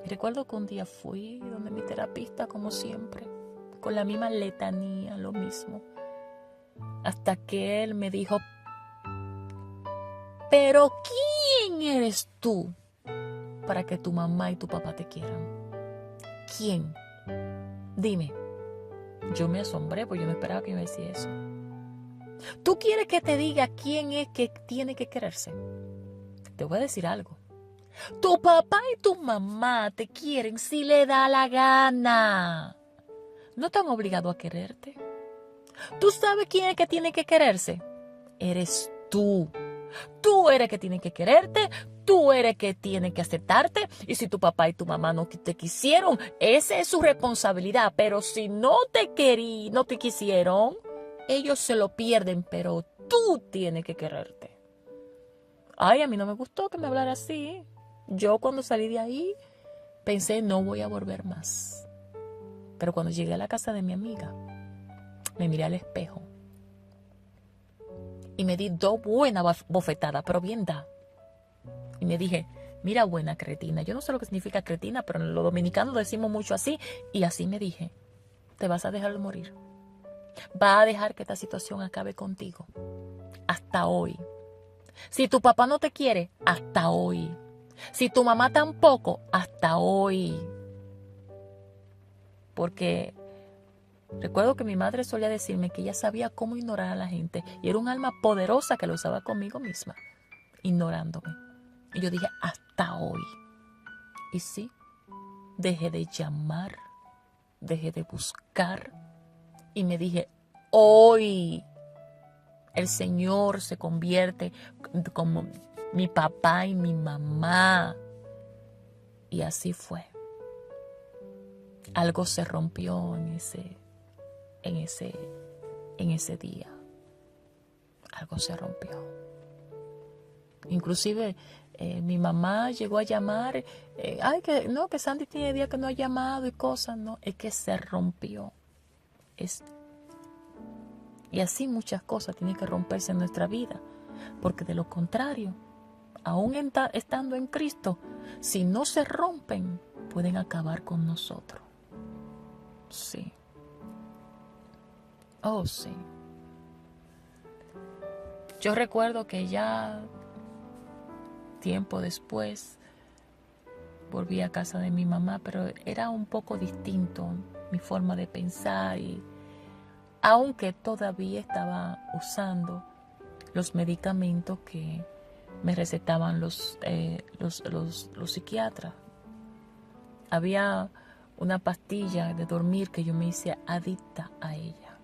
Y recuerdo que un día fui donde mi terapista, como siempre, con la misma letanía, lo mismo, hasta que él me dijo, pero ¿quién eres tú para que tu mamá y tu papá te quieran? ¿Quién? Dime. Yo me asombré, porque yo no esperaba que me decía eso. ¿Tú quieres que te diga quién es que tiene que quererse? Te voy a decir algo. Tu papá y tu mamá te quieren si le da la gana. No están obligados a quererte. ¿Tú sabes quién es que tiene que quererse? Eres tú. Tú eres que tiene que quererte, tú eres que tiene que aceptarte, y si tu papá y tu mamá no te quisieron, esa es su responsabilidad. Pero si no te quisieron, ellos se lo pierden, pero tú tienes que quererte. Ay, a mí no me gustó que me hablara así. Yo cuando salí de ahí pensé, no voy a volver más. Pero cuando llegué a la casa de mi amiga, me miré al espejo y me di 2 buenas bofetadas, pero bien da. Y me dije, mira, buena cretina. Yo no sé lo que significa cretina, pero en los dominicanos decimos mucho así. Y así me dije, te vas a dejar morir. Va a dejar que esta situación acabe contigo. Hasta hoy. Si tu papá no te quiere, hasta hoy. Si tu mamá tampoco, hasta hoy. Porque recuerdo que mi madre solía decirme que ella sabía cómo ignorar a la gente. Y era un alma poderosa que lo usaba conmigo misma, ignorándome. Y yo dije, hasta hoy. Y sí, dejé de llamar, dejé de buscar. Y me dije, hoy el Señor se convierte como mi papá y mi mamá. Y así fue. Algo se rompió en ese día. Algo se rompió. Inclusive mi mamá llegó a llamar, que Sandy tiene días que no ha llamado y cosas, no, es que se rompió. Y así muchas cosas tienen que romperse en nuestra vida, porque de lo contrario, aún estando en Cristo, si no se rompen, pueden acabar con nosotros. Sí. Oh, sí. Yo recuerdo que ya tiempo después volví a casa de mi mamá, pero era un poco distinto mi forma de pensar, y aunque todavía estaba usando los medicamentos que me recetaban los psiquiatras. Había una pastilla de dormir que yo me hice adicta a ella.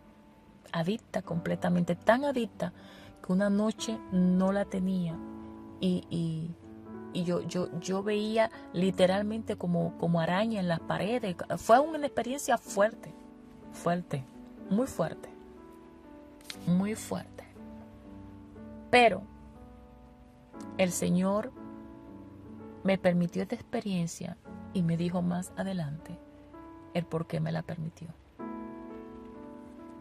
Adicta completamente, tan adicta que una noche no la tenía y yo veía literalmente como araña en las paredes. Fue una experiencia fuerte, muy fuerte, muy fuerte. Pero el Señor me permitió esta experiencia y me dijo más adelante el por qué me la permitió.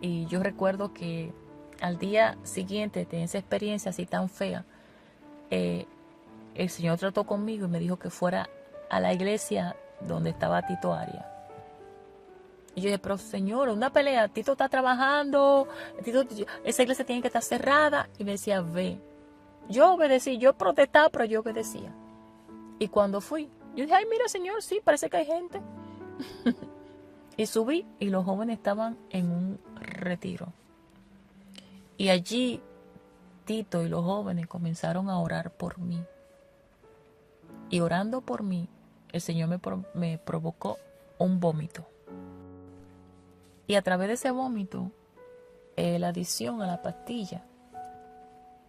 Y yo recuerdo que al día siguiente de esa experiencia así tan fea, el Señor trató conmigo y me dijo que fuera a la iglesia donde estaba Tito Arias. Y yo dije, pero Señor, una pelea, Tito está trabajando, esa iglesia tiene que estar cerrada. Y me decía, ve. Yo obedecí, yo protestaba, pero yo obedecía. Y cuando fui, yo dije, ay, mira, Señor, sí, parece que hay gente. Y subí y los jóvenes estaban en un retiro. Y allí Tito y los jóvenes comenzaron a orar por mí. Y orando por mí, el Señor me provocó un vómito. Y a través de ese vómito, la adicción a la pastilla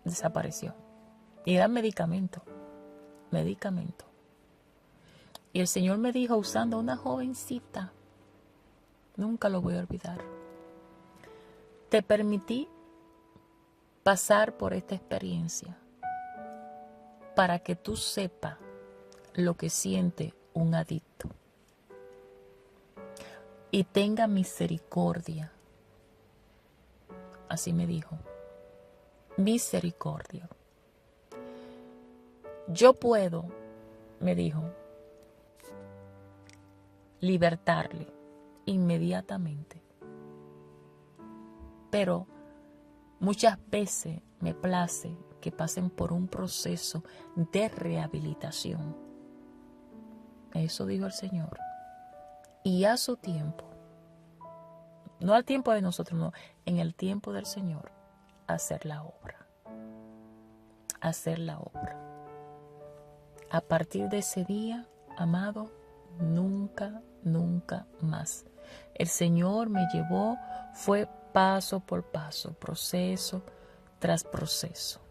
desapareció. Y era medicamento. Y el Señor me dijo, usando a una jovencita, nunca lo voy a olvidar: te permití pasar por esta experiencia para que tú sepas lo que siente un adicto y tenga misericordia. Así me dijo, misericordia. Yo puedo, me dijo, libertarle inmediatamente, pero muchas veces me place que pasen por un proceso de rehabilitación. Eso dijo el Señor. Y a su tiempo, no al tiempo de nosotros, no, en el tiempo del Señor, hacer la obra. Hacer la obra. A partir de ese día, amado, nunca más. El Señor me llevó, fue paso por paso, proceso tras proceso.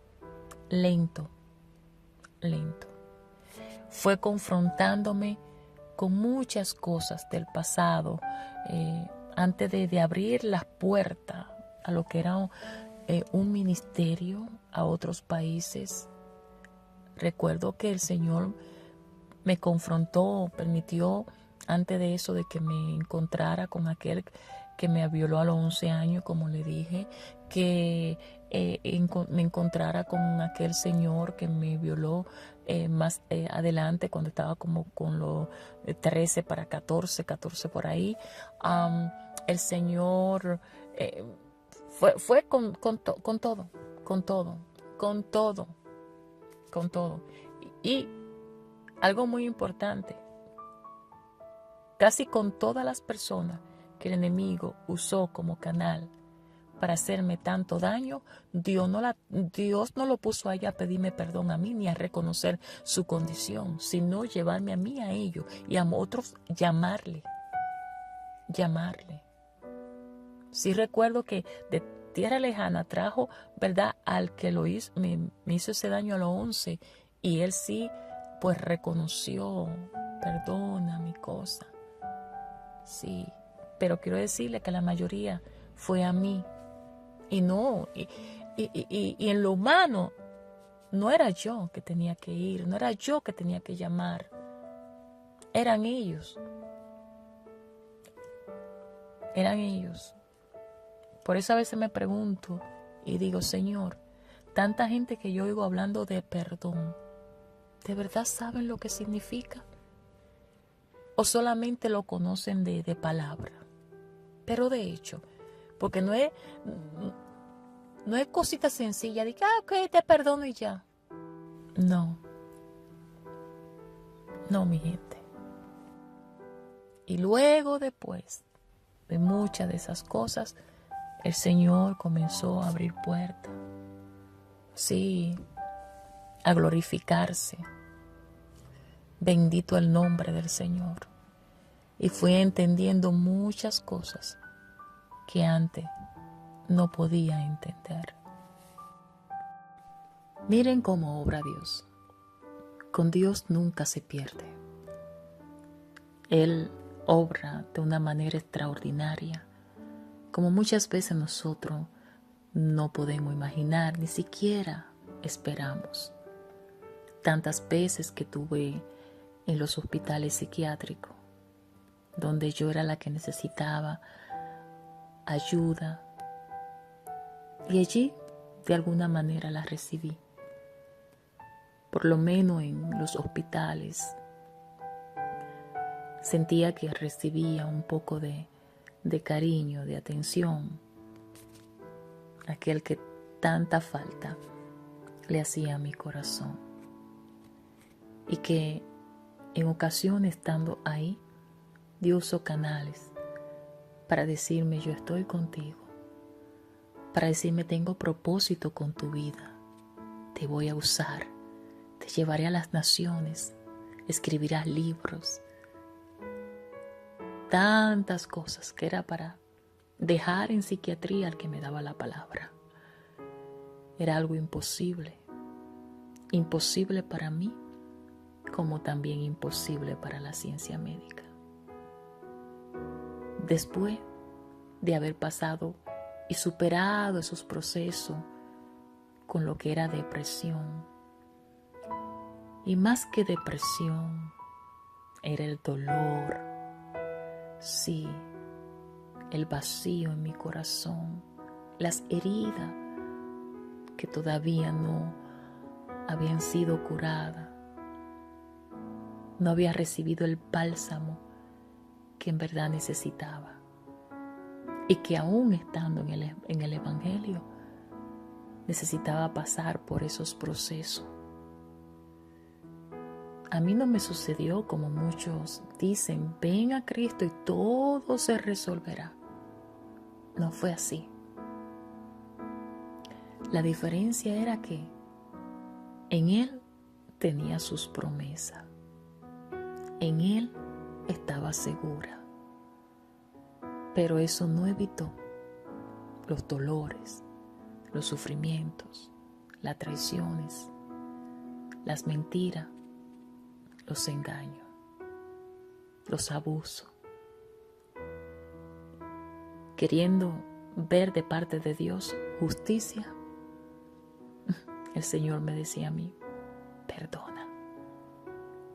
Lento. Fue confrontándome con muchas cosas del pasado, antes de abrir las puertas a lo que era un ministerio a otros países. Recuerdo que el Señor me confrontó, permitió antes de eso de que me encontrara con aquel que me violó a los 11 años, como le dije, que me encontrara con aquel señor que me violó más adelante, cuando estaba como con los 13 para 14 por ahí. El Señor fue con todo. Y algo muy importante, casi con todas las personas que el enemigo usó como canal para hacerme tanto daño, Dios no lo puso a ella a pedirme perdón a mí ni a reconocer su condición, sino llevarme a mí a ellos y a otros llamarle. Sí recuerdo que de tierra lejana trajo, ¿verdad?, al que lo hizo, me hizo ese daño a los 11, y él sí, pues reconoció perdona mi cosa. Sí, pero quiero decirle que la mayoría fue a mí. Y no, y en lo humano, no era yo que tenía que ir, no era yo que tenía que llamar. Eran ellos. Eran ellos. Por eso a veces me pregunto y digo, Señor, tanta gente que yo oigo hablando de perdón, ¿de verdad saben lo que significa? ¿O solamente lo conocen de palabra? Pero de hecho, porque no es cosita sencilla de que, ok, te perdono y ya. No, no, mi gente. Y luego, después de muchas de esas cosas, el Señor comenzó a abrir puertas. Sí, a glorificarse. Bendito el nombre del Señor. Y fui entendiendo muchas cosas que antes no podía entender. Miren cómo obra Dios. Con Dios nunca se pierde. Él obra de una manera extraordinaria, como muchas veces nosotros no podemos imaginar, ni siquiera esperamos. Tantas veces que tuve en los hospitales psiquiátricos, donde yo era la que necesitaba ayuda, y allí de alguna manera la recibí. Por lo menos en los hospitales sentía que recibía un poco de cariño, de atención, aquel que tanta falta le hacía a mi corazón. Y que en ocasiones estando ahí, Dios usó canales para decirme, yo estoy contigo, para decirme, tengo propósito con tu vida, te voy a usar, te llevaré a las naciones, escribirás libros, tantas cosas que era para dejar en psiquiatría al que me daba la palabra. Era algo imposible, imposible para mí, como también imposible para la ciencia médica. Después de haber pasado y superado esos procesos con lo que era depresión, y más que depresión, era el dolor, sí, el vacío en mi corazón, las heridas que todavía no habían sido curadas. No había recibido el bálsamo que en verdad necesitaba. Y que aún estando en el Evangelio, necesitaba pasar por esos procesos. A mí no me sucedió como muchos dicen, ven a Cristo y todo se resolverá. No fue así. La diferencia era que en Él tenía sus promesas. En Él estaba segura. Pero eso no evitó los dolores, los sufrimientos, las traiciones, las mentiras, los engaños, los abusos. Queriendo ver de parte de Dios justicia, el Señor me decía a mí, perdona,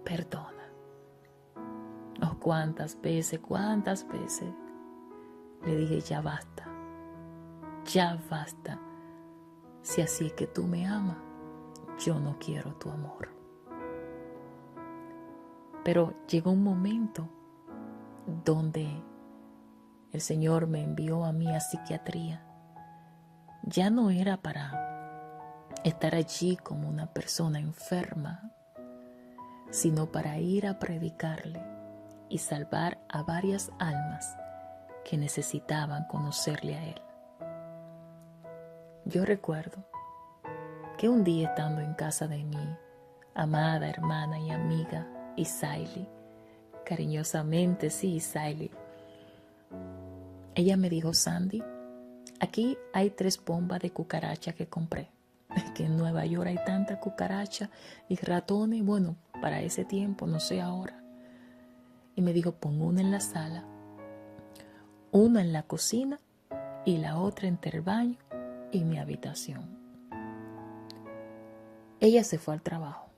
perdona. Oh, cuántas veces le dije, ya basta, si así es que tú me amas, yo no quiero tu amor. Pero llegó un momento donde el Señor me envió a mí a psiquiatría. Ya no era para estar allí como una persona enferma, sino para ir a predicarle y salvar a varias almas que necesitaban conocerle a Él. Yo recuerdo que un día estando en casa de mi amada hermana y amiga Isaili, cariñosamente sí, Isaili, ella me dijo, Sandy, aquí hay 3 bombas de cucaracha que compré. Que en Nueva York hay tanta cucaracha y ratones, bueno, para ese tiempo, no sé ahora. y me dijo, pon una en la sala, una en la cocina y la otra entre el baño y mi habitación. Ella se fue al trabajo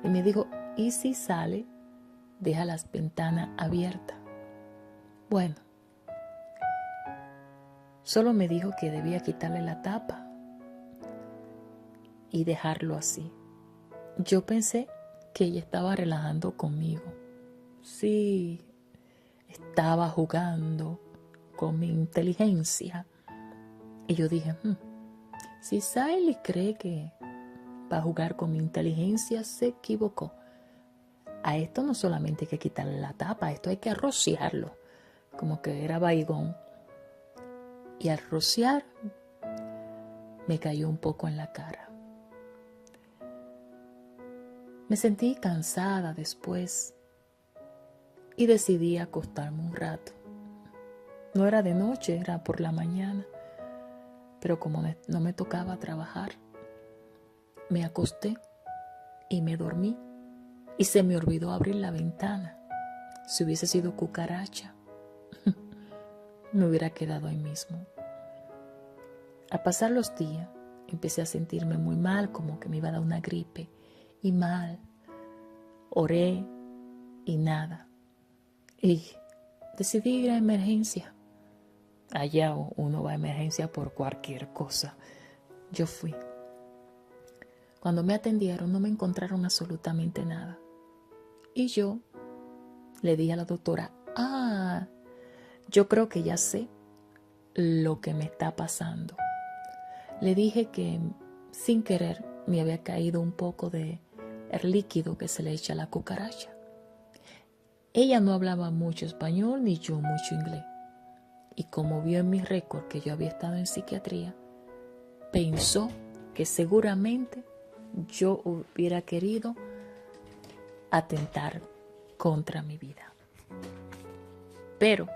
y me dijo, ¿y si sale? Deja las ventanas abiertas. Bueno, solo me dijo que debía quitarle la tapa y dejarlo así. Yo pensé que ella estaba relajando conmigo. Sí, estaba jugando con mi inteligencia. Y yo dije, si Sally cree que va a jugar con mi inteligencia, se equivocó. A esto no solamente hay que quitarle la tapa, a esto hay que rociarlo, como que era baigón. Y al rociar, me cayó un poco en la cara. Me sentí cansada después y decidí acostarme un rato. No era de noche, era por la mañana, pero como no me tocaba trabajar, me acosté y me dormí y se me olvidó abrir la ventana. Si hubiese sido cucaracha, me hubiera quedado ahí mismo. Al pasar los días, empecé a sentirme muy mal, como que me iba a dar una gripe, y mal. Oré y nada. Y decidí ir a emergencia. Allá uno va a emergencia por cualquier cosa. Yo fui. Cuando me atendieron no me encontraron absolutamente nada. Y yo le dije a la doctora, yo creo que ya sé lo que me está pasando. Le dije que sin querer me había caído un poco de el líquido que se le echa a la cucaracha. Ella no hablaba mucho español ni yo mucho inglés. Y como vio en mi récord que yo había estado en psiquiatría, pensó que seguramente yo hubiera querido atentar contra mi vida. Pero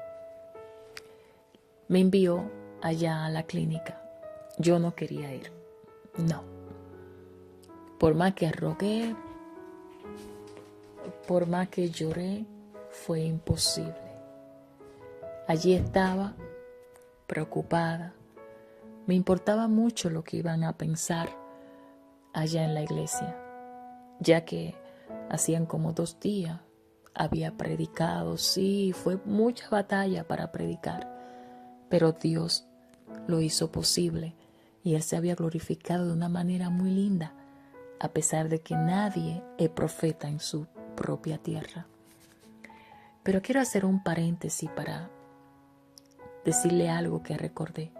me envió allá a la clínica. Yo no quería ir. No. Por más que rogué, por más que lloré, fue imposible. Allí estaba preocupada. Me importaba mucho lo que iban a pensar allá en la iglesia, ya que hacían como 2 días había predicado. Sí, fue mucha batalla para predicar, pero Dios lo hizo posible y Él se había glorificado de una manera muy linda, a pesar de que nadie es profeta en su propia tierra. Pero quiero hacer un paréntesis para decirle algo que recordé.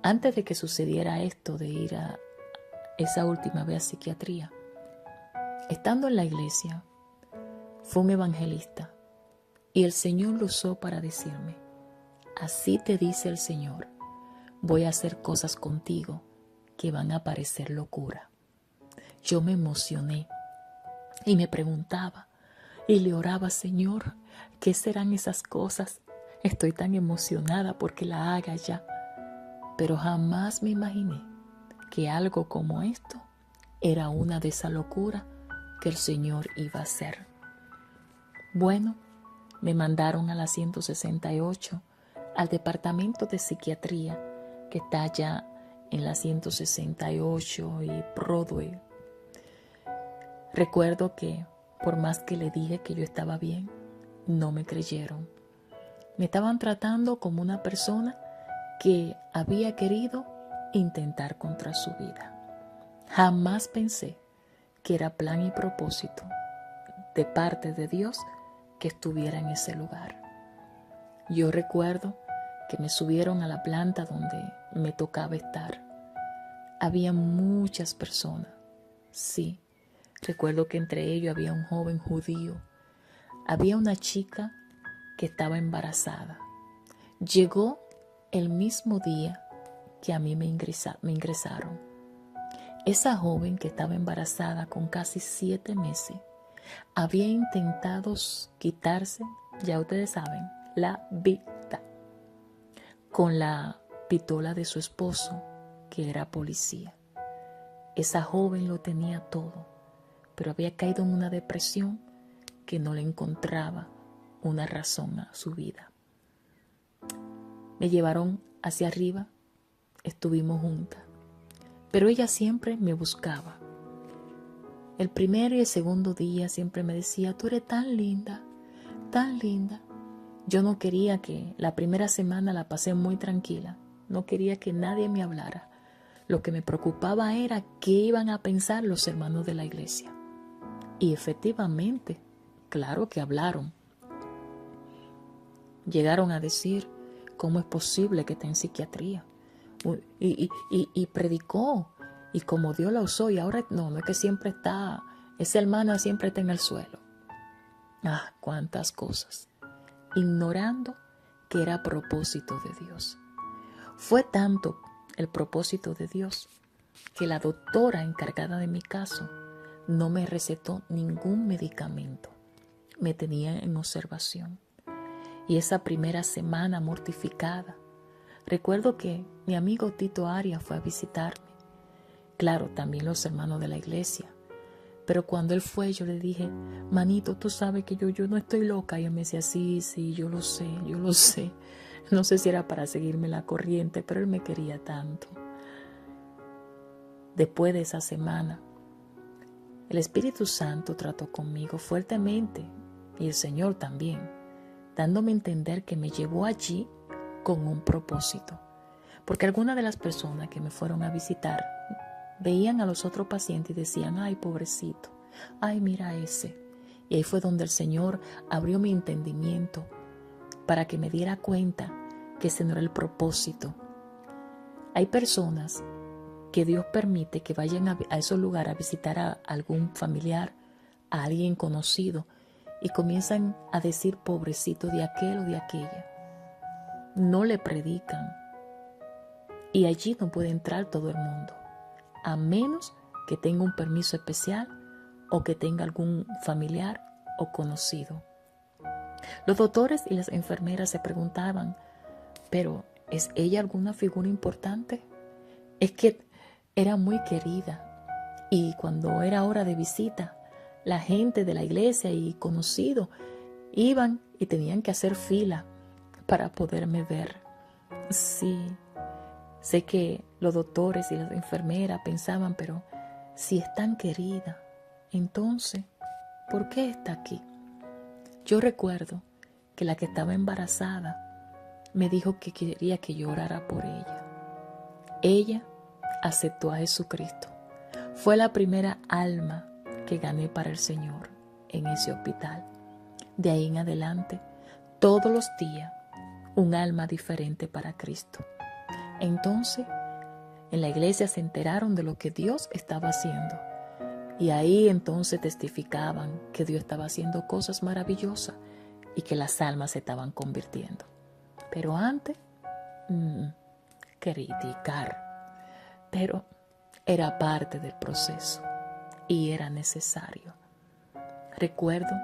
Antes de que sucediera esto de ir a esa última vez a psiquiatría, estando en la iglesia, fue un evangelista y el Señor lo usó para decirme, así te dice el Señor, voy a hacer cosas contigo que van a parecer locura. Yo me emocioné y me preguntaba y le oraba, Señor, ¿qué serán esas cosas? Estoy tan emocionada porque la haga ya. Pero jamás me imaginé que algo como esto era una de esas locuras que el Señor iba a hacer. Bueno, me mandaron a la 168, al departamento de psiquiatría que está allá en la 168 y Broadway. Recuerdo que por más que le dije que yo estaba bien, no me creyeron. Me estaban tratando como una persona que había querido intentar contra su vida. Jamás pensé que era plan y propósito de parte de Dios que estuviera en ese lugar. Yo recuerdo que me subieron a la planta donde me tocaba estar. Había muchas personas. Sí, recuerdo que entre ellos había un joven judío. Había una chica que estaba embarazada. Llegó el mismo día que a mí me ingresaron. Esa joven que estaba embarazada con casi 7 meses había intentado quitarse, ya ustedes saben, la vida con la pistola de su esposo, que era policía. Esa joven lo tenía todo, pero había caído en una depresión que no le encontraba una razón a su vida. Me llevaron hacia arriba, estuvimos juntas, pero ella siempre me buscaba. El primero y el segundo día siempre me decía: tú eres tan linda, tan linda. Yo no quería que la primera semana la pasé muy tranquila, no quería que nadie me hablara. Lo que me preocupaba era qué iban a pensar los hermanos de la iglesia. Y efectivamente, claro que hablaron. Llegaron a decir: ¿cómo es posible que esté en psiquiatría? Y predicó. Y como Dios la usó, y ahora no es que siempre está, esa hermana siempre está en el suelo. Ah, cuántas cosas. Ignorando que era propósito de Dios. Fue tanto el propósito de Dios que la doctora encargada de mi caso no me recetó ningún medicamento. Me tenía en observación. Y esa primera semana mortificada, recuerdo que mi amigo Tito Arias fue a visitarme. Claro, también los hermanos de la iglesia. Pero cuando él fue, yo le dije: manito, tú sabes que yo no estoy loca. Y él me decía: sí, yo lo sé. No sé si era para seguirme la corriente, pero él me quería tanto. Después de esa semana, el Espíritu Santo trató conmigo fuertemente, y el Señor también, dándome a entender que me llevó allí con un propósito. Porque algunas de las personas que me fueron a visitar veían a los otros pacientes y decían: ay, pobrecito, ay, mira ese. Y ahí fue donde el Señor abrió mi entendimiento para que me diera cuenta que ese no era el propósito. Hay personas que Dios permite que vayan a esos lugares a visitar a algún familiar, a alguien conocido, y comienzan a decir: pobrecito de aquel o de aquella. No le predican. Y allí no puede entrar todo el mundo, a menos que tenga un permiso especial o que tenga algún familiar o conocido. Los doctores y las enfermeras se preguntaban: ¿pero es ella alguna figura importante? Es que era muy querida, y cuando era hora de visita, la gente de la iglesia y conocidos iban y tenían que hacer fila para poderme ver. Sí, sé que los doctores y las enfermeras pensaban: pero si es tan querida, entonces, ¿por qué está aquí? Yo recuerdo que la que estaba embarazada me dijo que quería que yo orara por ella. Ella aceptó a Jesucristo. Fue la primera alma que gané para el Señor en ese hospital. De ahí en adelante, todos los días, un alma diferente para Cristo. Entonces, en la iglesia se enteraron de lo que Dios estaba haciendo. Y ahí entonces testificaban que Dios estaba haciendo cosas maravillosas y que las almas se estaban convirtiendo. Pero antes, criticar. Pero era parte del proceso y era necesario. Recuerdo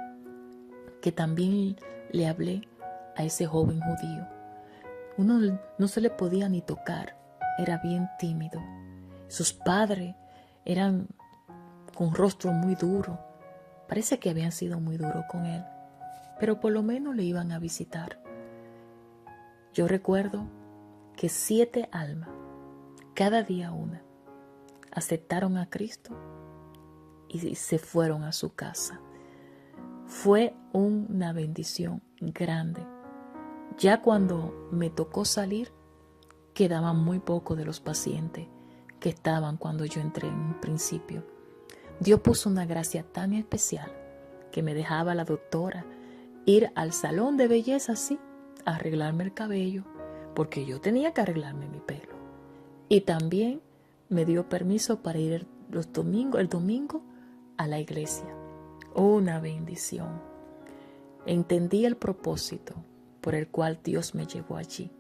que también le hablé a ese joven judío. Uno no se le podía ni tocar, era bien tímido. Sus padres eran con rostro muy duro. Parece que habían sido muy duros con él, pero por lo menos le iban a visitar. Yo recuerdo que 7 almas, cada día una, aceptaron a Cristo y se fueron a su casa. Fue una bendición grande. Ya cuando me tocó salir, quedaban muy pocos de los pacientes que estaban cuando yo entré en un principio. Dios puso una gracia tan especial que me dejaba la doctora ir al salón de belleza así, a arreglarme el cabello, porque yo tenía que arreglarme mi pelo. Y también me dio permiso para ir el domingo a la iglesia. Una bendición. Entendí el propósito por el cual Dios me llevó allí.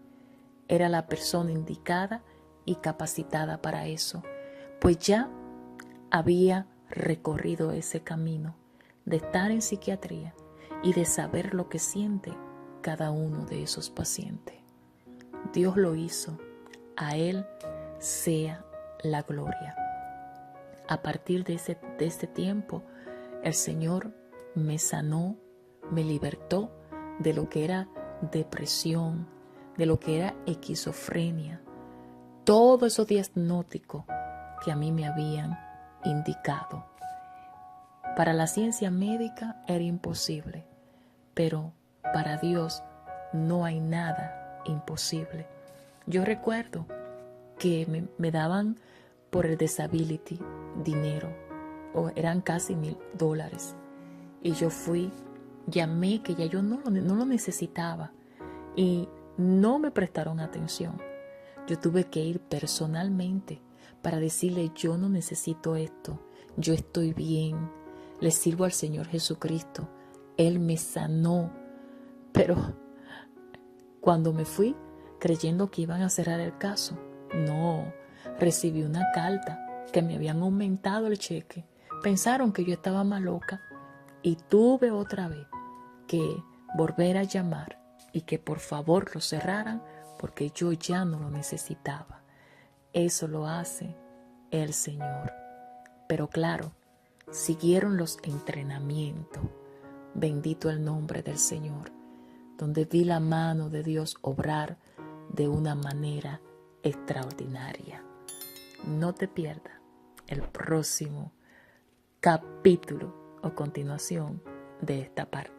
Era la persona indicada y capacitada para eso, pues ya había recorrido ese camino de estar en psiquiatría y de saber lo que siente cada uno de esos pacientes. Dios lo hizo. A Él sea la gloria. A partir de ese tiempo, el Señor me sanó, me libertó de lo que era depresión, de lo que era esquizofrenia, todo eso diagnóstico que a mí me habían indicado. Para la ciencia médica era imposible, pero para Dios no hay nada imposible. Yo recuerdo que me daban por el disability dinero, o eran casi $1,000, y yo llamé que ya yo no lo necesitaba y no me prestaron atención. Yo tuve que ir personalmente para decirle: yo no necesito esto, yo estoy bien, le sirvo al Señor Jesucristo, Él me sanó. Pero cuando me fui creyendo que iban a cerrar el caso, no, recibí una carta que me habían aumentado el cheque. Pensaron que yo estaba más loca y tuve otra vez que volver a llamar y que por favor lo cerraran porque yo ya no lo necesitaba. Eso lo hace el Señor. Pero claro, siguieron los entrenamientos. Bendito el nombre del Señor, donde vi la mano de Dios obrar de una manera extraordinaria. No te pierdas el próximo capítulo o continuación de esta parte.